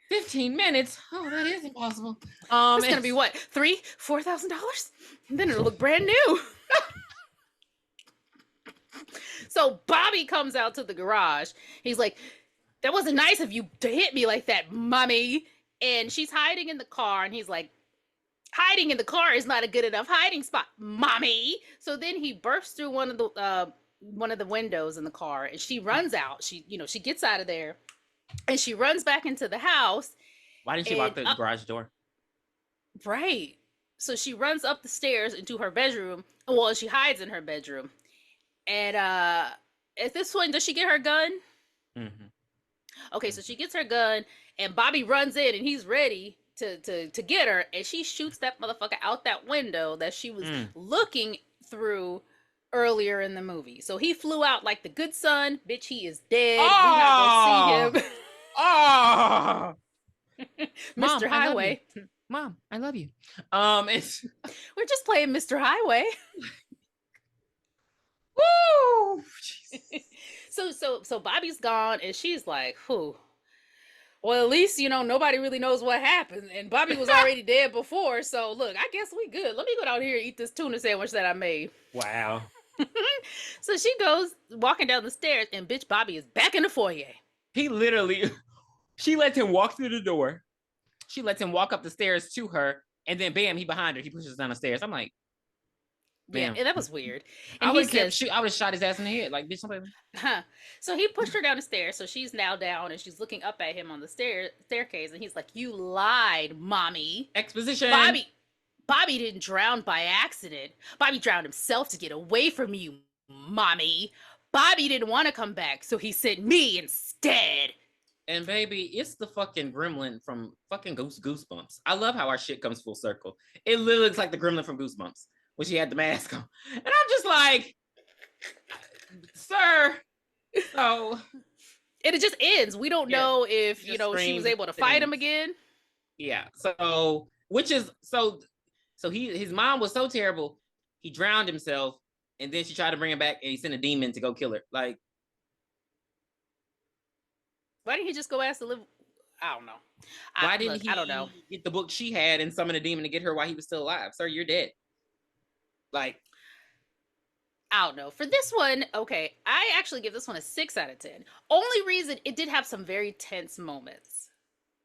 15 minutes. Oh, that is impossible. It's gonna be what, $3,000-$4,000? And then it'll look brand new. So Bobby comes out to the garage. He's like, that wasn't nice of you to hit me like that, Mommy. And she's hiding in the car, and he's like, hiding in the car is not a good enough hiding spot, Mommy. So then he bursts through one of the windows in the car, and she runs out. She gets out of there, and she runs back into the house. Why didn't she lock the garage door? Right. So she runs up the stairs into her bedroom. Well, she hides in her bedroom. And at this point, does she get her gun? Mm-hmm. Okay, so she gets her gun, and Bobby runs in, and he's ready to get her, and she shoots that motherfucker out that window that she was looking through earlier in the movie. So he flew out like the good son. Bitch, he is dead. We not gonna see him. Oh, Mr. Highway. Mom, I love you. It's We're just playing Mr. Highway. woo. So Bobby's gone, and she's like, whew. Well, at least, nobody really knows what happened. And Bobby was already dead before. So, look, I guess we good. Let me go down here and eat this tuna sandwich that I made. Wow. So she goes walking down the stairs, and bitch Bobby is back in the foyer. She lets him walk through the door. She lets him walk up the stairs to her. And then, bam, he behind her. He pushes down the stairs. I'm like, bam. Yeah, that was weird. And I would have shot his ass in the head. Like, bitch, somebody. Huh. So he pushed her down the stairs. So she's now down, and she's looking up at him on the staircase. And he's like, you lied, mommy. Exposition. Bobby didn't drown by accident. Bobby drowned himself to get away from you, mommy. Bobby didn't want to come back, so he sent me instead. And baby, it's the fucking gremlin from fucking Goosebumps. I love how our shit comes full circle. It literally looks like the gremlin from Goosebumps when she had the mask on. And I'm just like, sir. So. And it just ends. We don't know if, she was able to fight him again. Yeah. So, his mom was so terrible, he drowned himself, and then she tried to bring him back, and he sent a demon to go kill her. Like, why didn't he just go ask to live? I don't know. I don't know. Get the book she had and summon a demon to get her while he was still alive? Sir, you're dead. Like, I don't know. For this one, okay, I actually give this one a 6 out of 10. Only reason, it did have some very tense moments.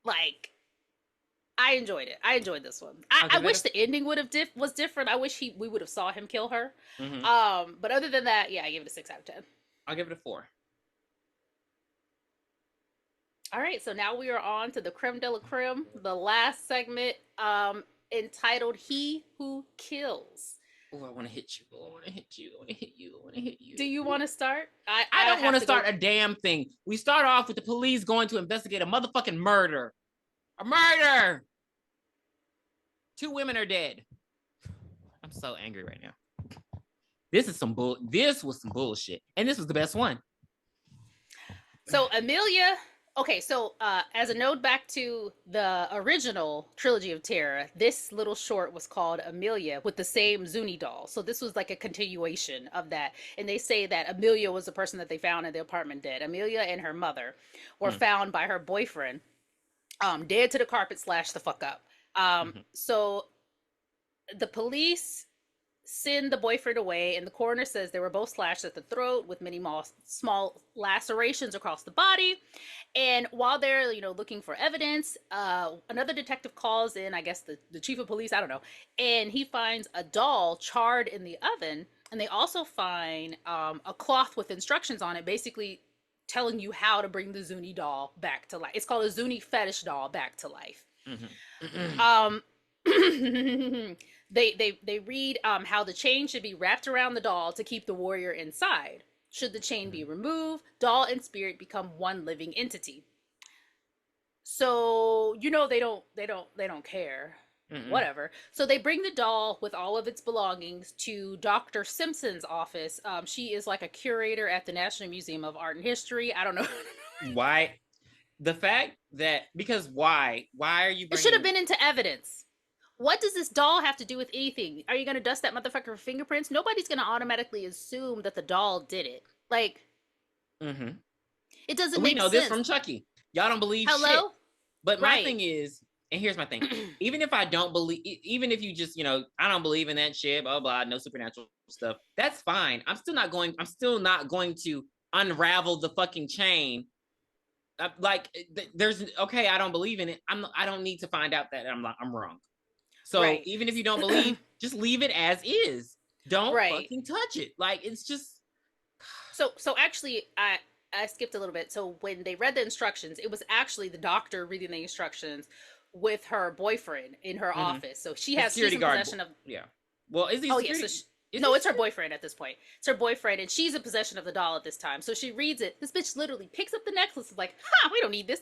Like, I enjoyed it. I enjoyed this one. I wish the ending was different. I wish we would have saw him kill her. Mm-hmm. But other than that, yeah, I give it a 6 out of 10. I'll give it a 4. All right, so now we are on to the creme de la creme, the last segment, entitled "He Who Kills." Oh, I want to hit you. I want to hit you. I want to hit you. I want to hit you. Do you want to start? I don't want to start a damn thing. We start off with the police going to investigate a motherfucking murder. A murder. 2 women are dead. I'm so angry right now. This was some bullshit. And this was the best one. So Amelia, okay, so as a note back to the original Trilogy of Terror, this little short was called Amelia with the same Zuni doll. So this was like a continuation of that. And they say that Amelia was the person that they found in the apartment dead. Amelia and her mother were found by her boyfriend, dead to the carpet, slashed the fuck up. So the police send the boyfriend away, and the coroner says they were both slashed at the throat with many small lacerations across the body. And while they're looking for evidence, another detective calls in, I guess the chief of police, I don't know, and he finds a doll charred in the oven. And they also find a cloth with instructions on it, basically telling you how to bring the Zuni doll back to life. It's called a Zuni fetish doll back to life. They read how the chain should be wrapped around the doll to keep the warrior inside. Should the chain be removed, doll and spirit become one living entity. So they don't care. Whatever. So they bring the doll with all of its belongings to Dr. Simpson's office. She is like a curator at the National Museum of Art and History. I don't know. Why? The fact that why are you? It should have been into evidence. What does this doll have to do with anything? Are you going to dust that motherfucker for fingerprints? Nobody's going to automatically assume that the doll did it. Like, it doesn't make sense. We know this from Chucky. Y'all don't believe shit. But my thing is, and here's my thing. Even if I don't believe, even if you just, I don't believe in that shit, blah, blah, no supernatural stuff. That's fine. I'm still not going to unravel the fucking chain. I don't believe in it. I don't need to find out that I'm wrong. So even if you don't believe, just leave it as is. Don't fucking touch it. Like, it's just. So actually, I skipped a little bit. So when they read the instructions, it was actually the doctor reading the instructions with her boyfriend in her office. So she's in possession of. Yeah. Well, is he? Oh, security? No, it's her boyfriend at this point. It's her boyfriend, and she's in possession of the doll at this time. So she reads it. This bitch literally picks up the necklace, is like, "Ha, we don't need this,"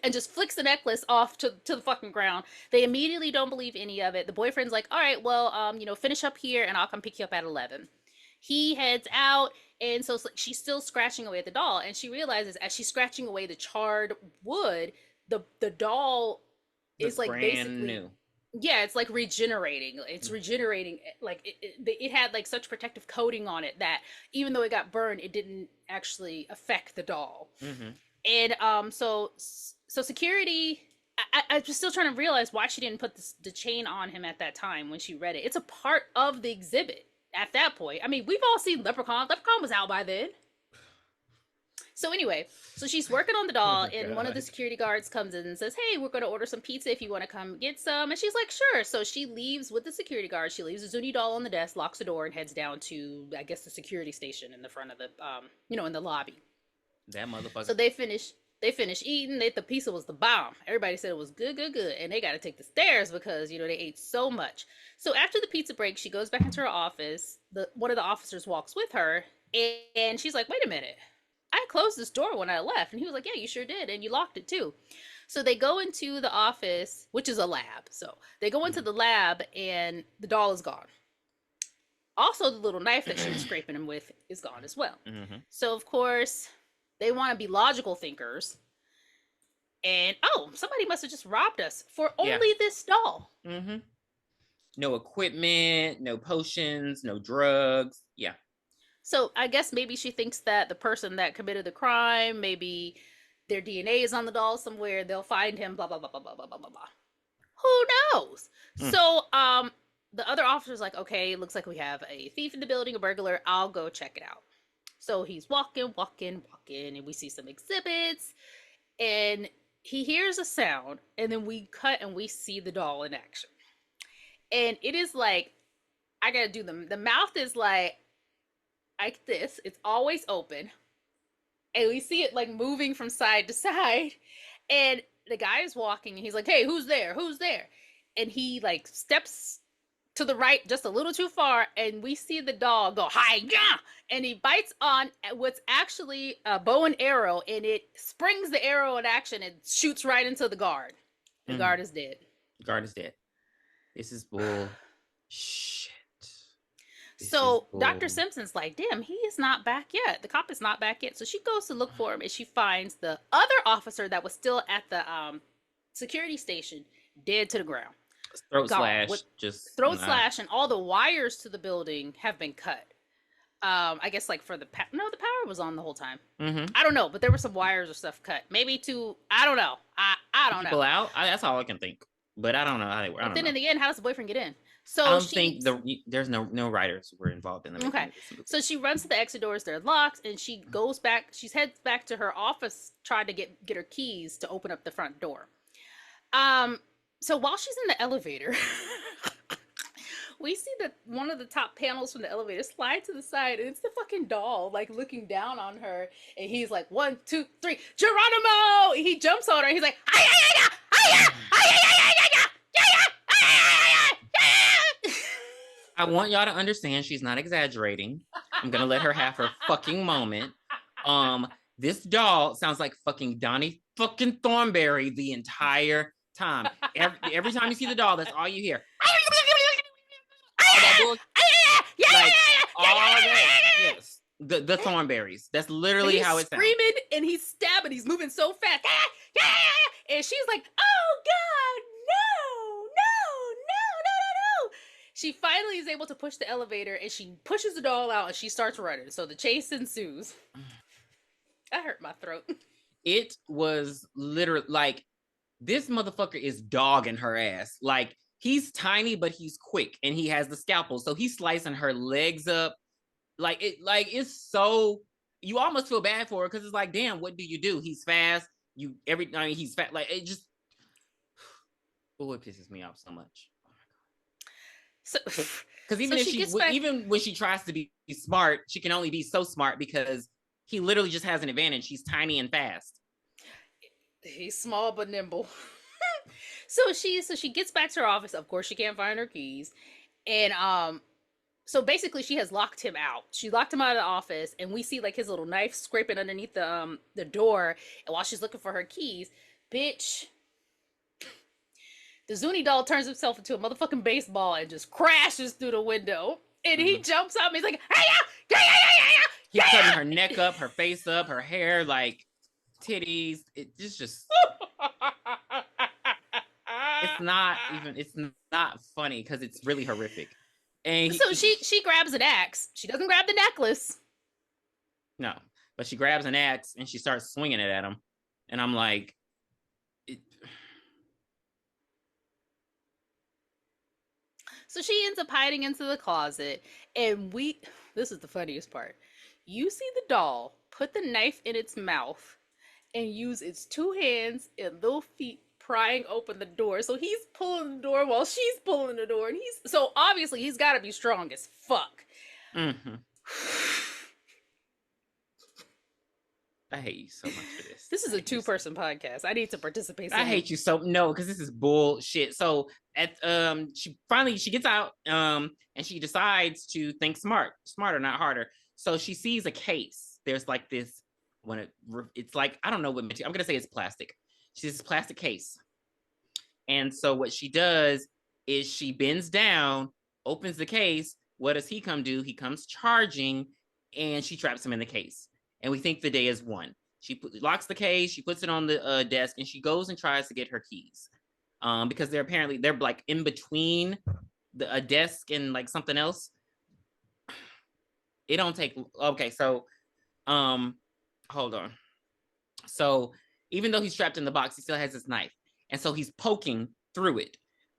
and just flicks the necklace off to the fucking ground. They immediately don't believe any of it. The boyfriend's like, "All right, well, finish up here, and I'll come pick you up at 11." He heads out, and so she's still scratching away at the doll, and she realizes as she's scratching away the charred wood, the doll is like brand basically new. Yeah, it's like regenerating. It's regenerating. Like it had like such protective coating on it that even though it got burned, it didn't actually affect the doll. Mm-hmm. And so security. I'm just still trying to realize why she didn't put the chain on him at that time when she read it. It's a part of the exhibit at that point. I mean, we've all seen Leprechaun. Leprechaun was out by then. So anyway, so she's working on the doll, and one of the security guards comes in and says, "Hey, we're going to order some pizza if you want to come get some." And she's like, "Sure." So she leaves with the security guard. She leaves the Zuni doll on the desk, locks the door, and heads down to, I guess, the security station in the front of the, in the lobby. That motherfucker. So they finish eating. The pizza was the bomb. Everybody said it was good. And they got to take the stairs because, they ate so much. So after the pizza break, she goes back into her office. One of the officers walks with her, and she's like, "Wait a minute. I closed this door when I left." And he was like, "Yeah, you sure did. And you locked it too." So they go into the office, which is a lab. So they go into the lab, and the doll is gone. Also, the little knife that she was scraping him with is gone as well. Mm-hmm. So, of course, they want to be logical thinkers. And, somebody must have just robbed us for only this doll. Mm-hmm. No equipment, no potions, no drugs. Yeah. So I guess maybe she thinks that the person that committed the crime, maybe their DNA is on the doll somewhere. They'll find him, blah, blah, blah, blah, blah, blah, blah, blah, blah. Who knows? So the other officer's like, "Okay, looks like we have a thief in the building, a burglar. I'll go check it out." So he's walking, and we see some exhibits, and he hears a sound, and then we cut and we see the doll in action. And it is like, I gotta do the mouth is like this. It's always open, and we see it like moving from side to side, and the guy is walking, and he's like, "Hey, who's there? And he like steps to the right just a little too far, and we see the dog go, "Hi, yeah!" And he bites on what's actually a bow and arrow, and it springs the arrow in action and shoots right into the guard. The guard is dead. This is bull shit. So Dr. Simpson's like, "Damn, he is not back yet. The cop is not back yet." So she goes to look for him, and she finds the other officer that was still at the security station dead to the ground. Throat slash, slash, and all the wires to the building have been cut. I guess like for the power was on the whole time. Mm-hmm. I don't know, but there were some wires or stuff cut. Maybe I don't know. I don't know. People out. That's all I can think. But I don't know how they were. But then in the end, how does the boyfriend get in? So I don't think there's no writers were involved in the okay. So she runs to the exit doors; they're locked, and she goes back. She heads back to her office, trying to get her keys to open up the front door. So while she's in the elevator, we see that one of the top panels from the elevator slide to the side, and it's the fucking doll, like looking down on her. And he's like, 1, 2, 3, Geronimo! And he jumps on her. And he's like, I want y'all to understand she's not exaggerating. I'm gonna let her have her fucking moment. This doll sounds like fucking Donnie fucking Thornberry the entire time. Every time you see the doll, that's all you hear. Yes. The Thornberries. That's literally how it sounds. Screaming and he's stabbing. He's moving so fast. And she's like, "Oh God, no. She finally is able to push the elevator, and she pushes the doll out, and she starts running. So the chase ensues. That hurt my throat. It was literally like, this motherfucker is dogging her ass. Like, he's tiny, but he's quick, and he has the scalpel. So he's slicing her legs up. It's so, you almost feel bad for her, because it's like, damn, what do you do? He's fast. He's fat. Like, it just, oh, it pisses me off so much. So, because even when she tries to be smart, she can only be so smart because he literally just has an advantage. He's tiny and fast. He's small but nimble. So she gets back to her office. Of course, she can't find her keys, and So basically, she has locked him out. She locked him out of the office, and we see like his little knife scraping underneath the door. And while she's looking for her keys, bitch, the Zuni doll turns himself into a motherfucking baseball and just crashes through the window. And he jumps up and he's like, hey, yeah, yeah, yeah, yeah, yeah. He's cutting her neck up, her face up, her hair, like titties. It's just it's not funny because it's really horrific. And so she grabs an axe. She doesn't grab the necklace. No, but she grabs an axe and she starts swinging it at him. And I'm like, So she ends up hiding into the closet, and this is the funniest part. You see the doll put the knife in its mouth and use its two hands and little feet prying open the door. So he's pulling the door while she's pulling the door, and so obviously he's got to be strong as fuck. Mm-hmm. I hate you so much for this. This is a two-person podcast. I need to participate. I hate you so because this is bullshit. So at she gets out and she decides to think smarter, not harder. So she sees a case. There's like this it's like, I don't know what material. I'm gonna say it's plastic. She sees this plastic case, and so what she does is she bends down, opens the case. What does he come do? He comes charging, and she traps him in the case. And we think the day is won. She locks the case, she puts it on the desk, and she goes and tries to get her keys. Because they're like in between a desk and like something else. It don't take, okay, so, hold on. So even though he's trapped in the box, he still has his knife. And so he's poking through it.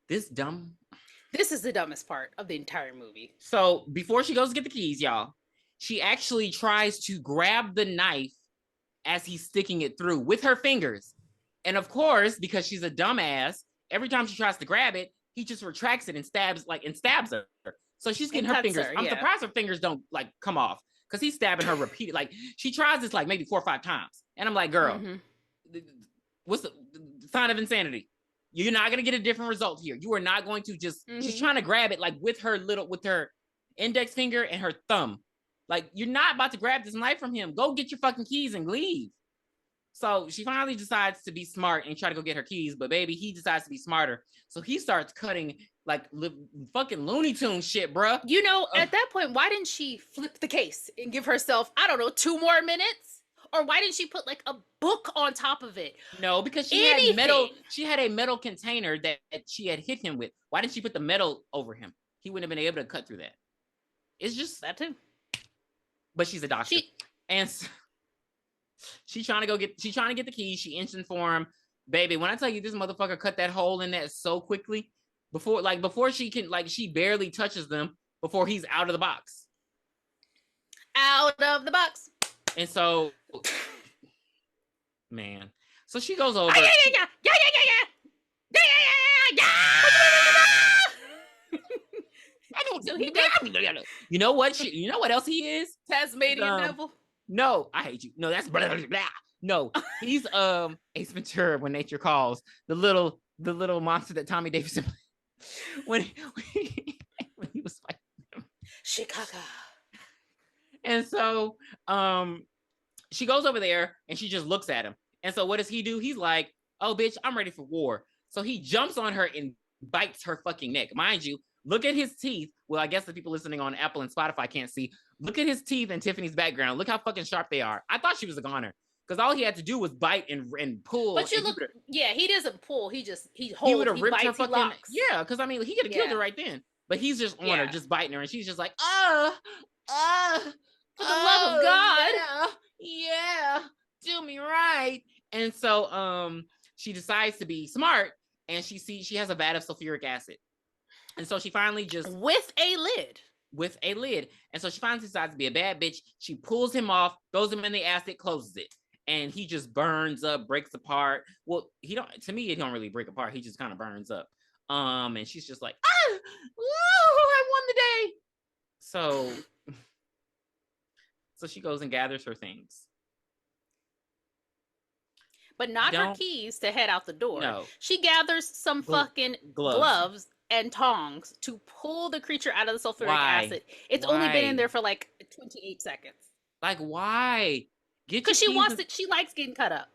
This is the dumbest part of the entire movie. So before she goes to get the keys, y'all, she actually tries to grab the knife as he's sticking it through with her fingers. And of course, because she's a dumbass, every time she tries to grab it, he just retracts it and stabs her. So she's getting her fingers. I'm surprised her fingers don't like come off because he's stabbing her repeated. Like she tries this like maybe 4 or 5 times. And I'm like, girl, what's the sign of insanity? You're not going to get a different result here. You are not going to just, she's trying to grab it like with her index finger and her thumb. Like, you're not about to grab this knife from him. Go get your fucking keys and leave. So she finally decides to be smart and try to go get her keys. But baby, he decides to be smarter. So he starts cutting like fucking Looney Tunes shit, bruh. You know, at that point, why didn't she flip the case and give herself, I don't know, 2 more minutes? Or why didn't she put like a book on top of it? No, because she had a metal container that she had hit him with. Why didn't she put the metal over him? He wouldn't have been able to cut through that. It's just that too. But she's a doctor. And she's trying to get the keys. She instant for him. Baby, when I tell you this motherfucker cut that hole in that so quickly, before she can, like, she barely touches them before he's out of the box. Out of the box. And so, man. So she goes over. So he does. You know what? You know what else he is? Tasmanian devil. No, I hate you. No, that's blah, blah, blah. No, he's Ace Ventura when nature calls. The little monster that Tommy Davidson when he was fighting him. Chicago. And so she goes over there and she just looks at him. And so what does he do? He's like, oh bitch, I'm ready for war. So he jumps on her and bites her fucking neck. Mind you, look at his teeth. Well, I guess the people listening on Apple and Spotify can't see. Look at his teeth and Tiffany's background. Look how fucking sharp they are. I thought she was a goner because all he had to do was bite and pull. But he doesn't pull. He holds. He would have ripped her fucking. Yeah, because I mean, he could have killed her right then. But he's just on her, just biting her, and she's just like, for the love of God, yeah, do me right. And so, she decides to be smart, and she has a vat of sulfuric acid. And so she finally just with a lid. And so she finally decides to be a bad bitch. She pulls him off, throws him in the acid, closes it. And he just burns up, breaks apart. Well, he don't really break apart. He just kind of burns up. And she's just like, I won the day. So she goes and gathers her things. But not her keys to head out the door. No. She gathers some fucking gloves and tongs to pull the creature out of the sulfuric Why? acid. It's only been in Why? there for like 28 seconds. Like, why? Get your Because she keys wants and- it. She likes getting cut up.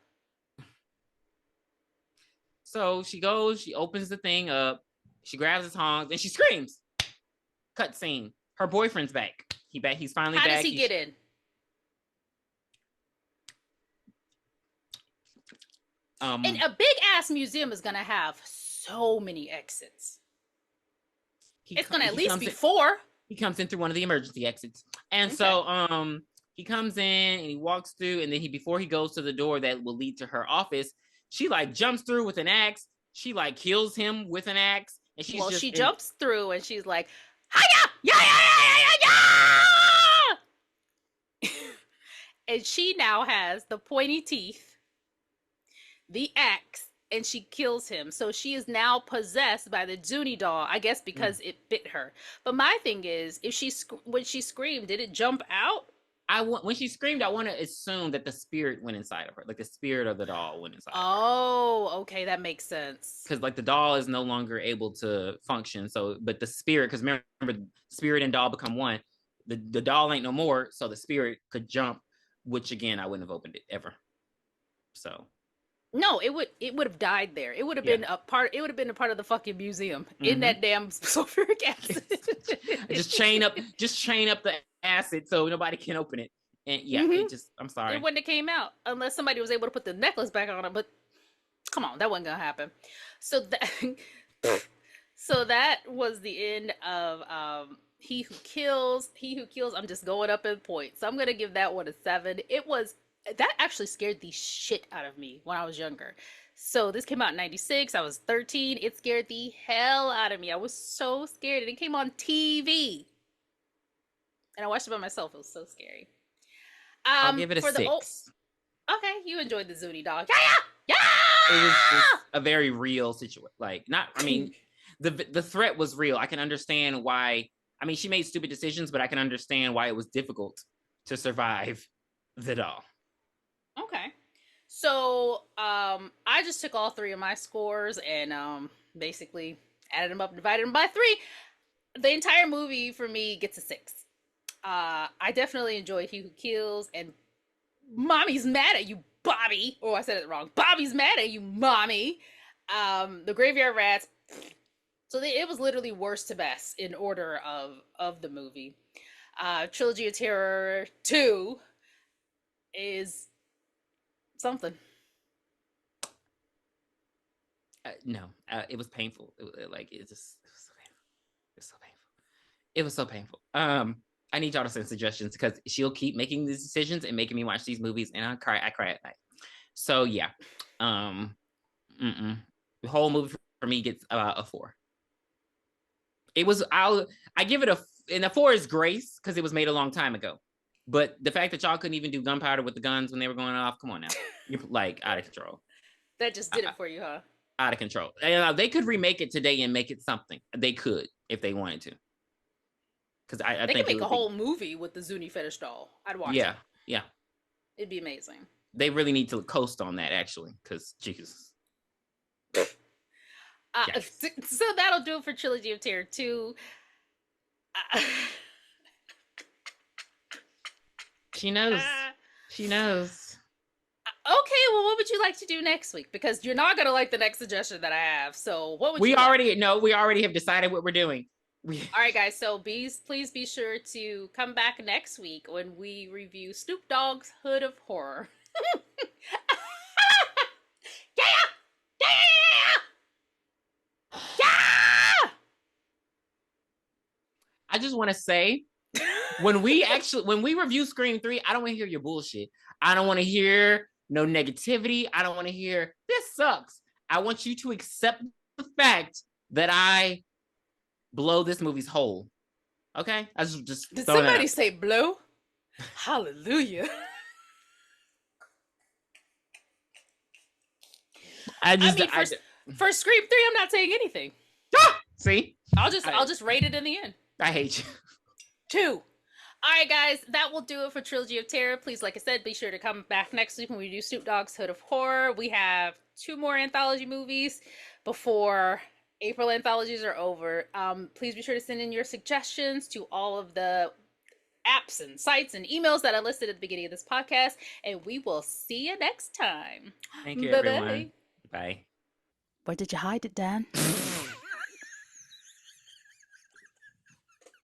So she goes, she opens the thing up, she grabs the tongs, and she screams. Cut scene. Her boyfriend's back. He's finally back. How does he get in? And a big ass museum is gonna have so many exits. It's gonna at least be 4. He comes in through one of the emergency exits. And Okay. so he comes in and he walks through, and then before he goes to the door that will lead to her office, she like jumps through with an axe. She like kills him with an axe. And she jumps through and she's like, hiya! Yeah! And she now has the pointy teeth, the axe, and she kills him. So she is now possessed by the Zuni doll, I guess because it bit her. But my thing is, when she screamed, did it jump out? When she screamed, I want to assume that the spirit went inside of her, like the spirit of the doll went inside. Oh, okay, that makes sense. Because like the doll is no longer able to function. So, but the spirit, because remember, spirit and doll become one. The doll ain't no more, so the spirit could jump. Which again, I wouldn't have opened it ever. So. No, it would have died there. It would have been a part. It would have been a part of the fucking museum in that damn sulfuric acid. just chain up the acid so nobody can open it. And it just. I'm sorry. It wouldn't have came out unless somebody was able to put the necklace back on it. But come on, that wasn't gonna happen. So that was the end of He Who Kills. I'm just going up in points. So I'm gonna give that one a 7. That actually scared the shit out of me when I was younger. So this came out in 96. I was 13. It scared the hell out of me. I was so scared. And it came on TV. And I watched it by myself. It was so scary. I'll give it a 6. Okay, you enjoyed the Zuni dog. Yeah! It was just a very real situation. The threat was real. I can understand why. I mean, she made stupid decisions, but I can understand why it was difficult to survive the doll. Okay. So, I just took all 3 of my scores and basically added them up and divided them by 3. The entire movie for me gets a 6. I definitely enjoyed He Who Kills, and Mommy's mad at you, Bobby. Oh, I said it wrong. Bobby's mad at you, Mommy. The Graveyard Rats. So it was literally worst to best in order of the movie. Trilogy of Terror 2 is something. No, it was painful. It was so painful. It was so painful. I need y'all to send suggestions because she'll keep making these decisions and making me watch these movies, and I cry at night. So yeah, the whole movie for me gets a 4. It was I give it a 4 is grace because it was made a long time ago. But the fact that y'all couldn't even do gunpowder with the guns when they were going off, come on now. You're like out of control. That just did it for you, huh? Out of control. And, they could remake it today and make it something. They could if they wanted to. Because I they think could make a whole movie with the Zuni fetish doll. I'd watch it. Yeah. It'd be amazing. They really need to coast on that actually, because Jesus. Yes. So that'll do it for Trilogy of Terror 2. She knows. She knows. Okay, well, what would you like to do next week? Because you're not gonna like the next suggestion that I have. So what would we you already know? We already have decided what we're doing. All right, guys. So please be sure to come back next week when we review Snoop Dogg's Hood of Horror. Yeah! I just want to say, when we review Scream 3, I don't want to hear your bullshit. I don't want to hear no negativity. I don't want to hear this sucks. I want you to accept the fact that I blow this movie's whole. Okay? I just Did somebody say blow? Hallelujah. For Scream 3, I'm not saying anything. See? I'll just rate it in the end. I hate you. 2. All right, guys, that will do it for Trilogy of Terror. Please, like I said, be sure to come back next week when we do Snoop Dogg's Hood of Horror. We have 2 more anthology movies before April anthologies are over. Please be sure to send in your suggestions to all of the apps and sites and emails that I listed at the beginning of this podcast, and we will see you next time. Thank you, Bye-bye. everyone. Bye. Where did you hide it, Dan?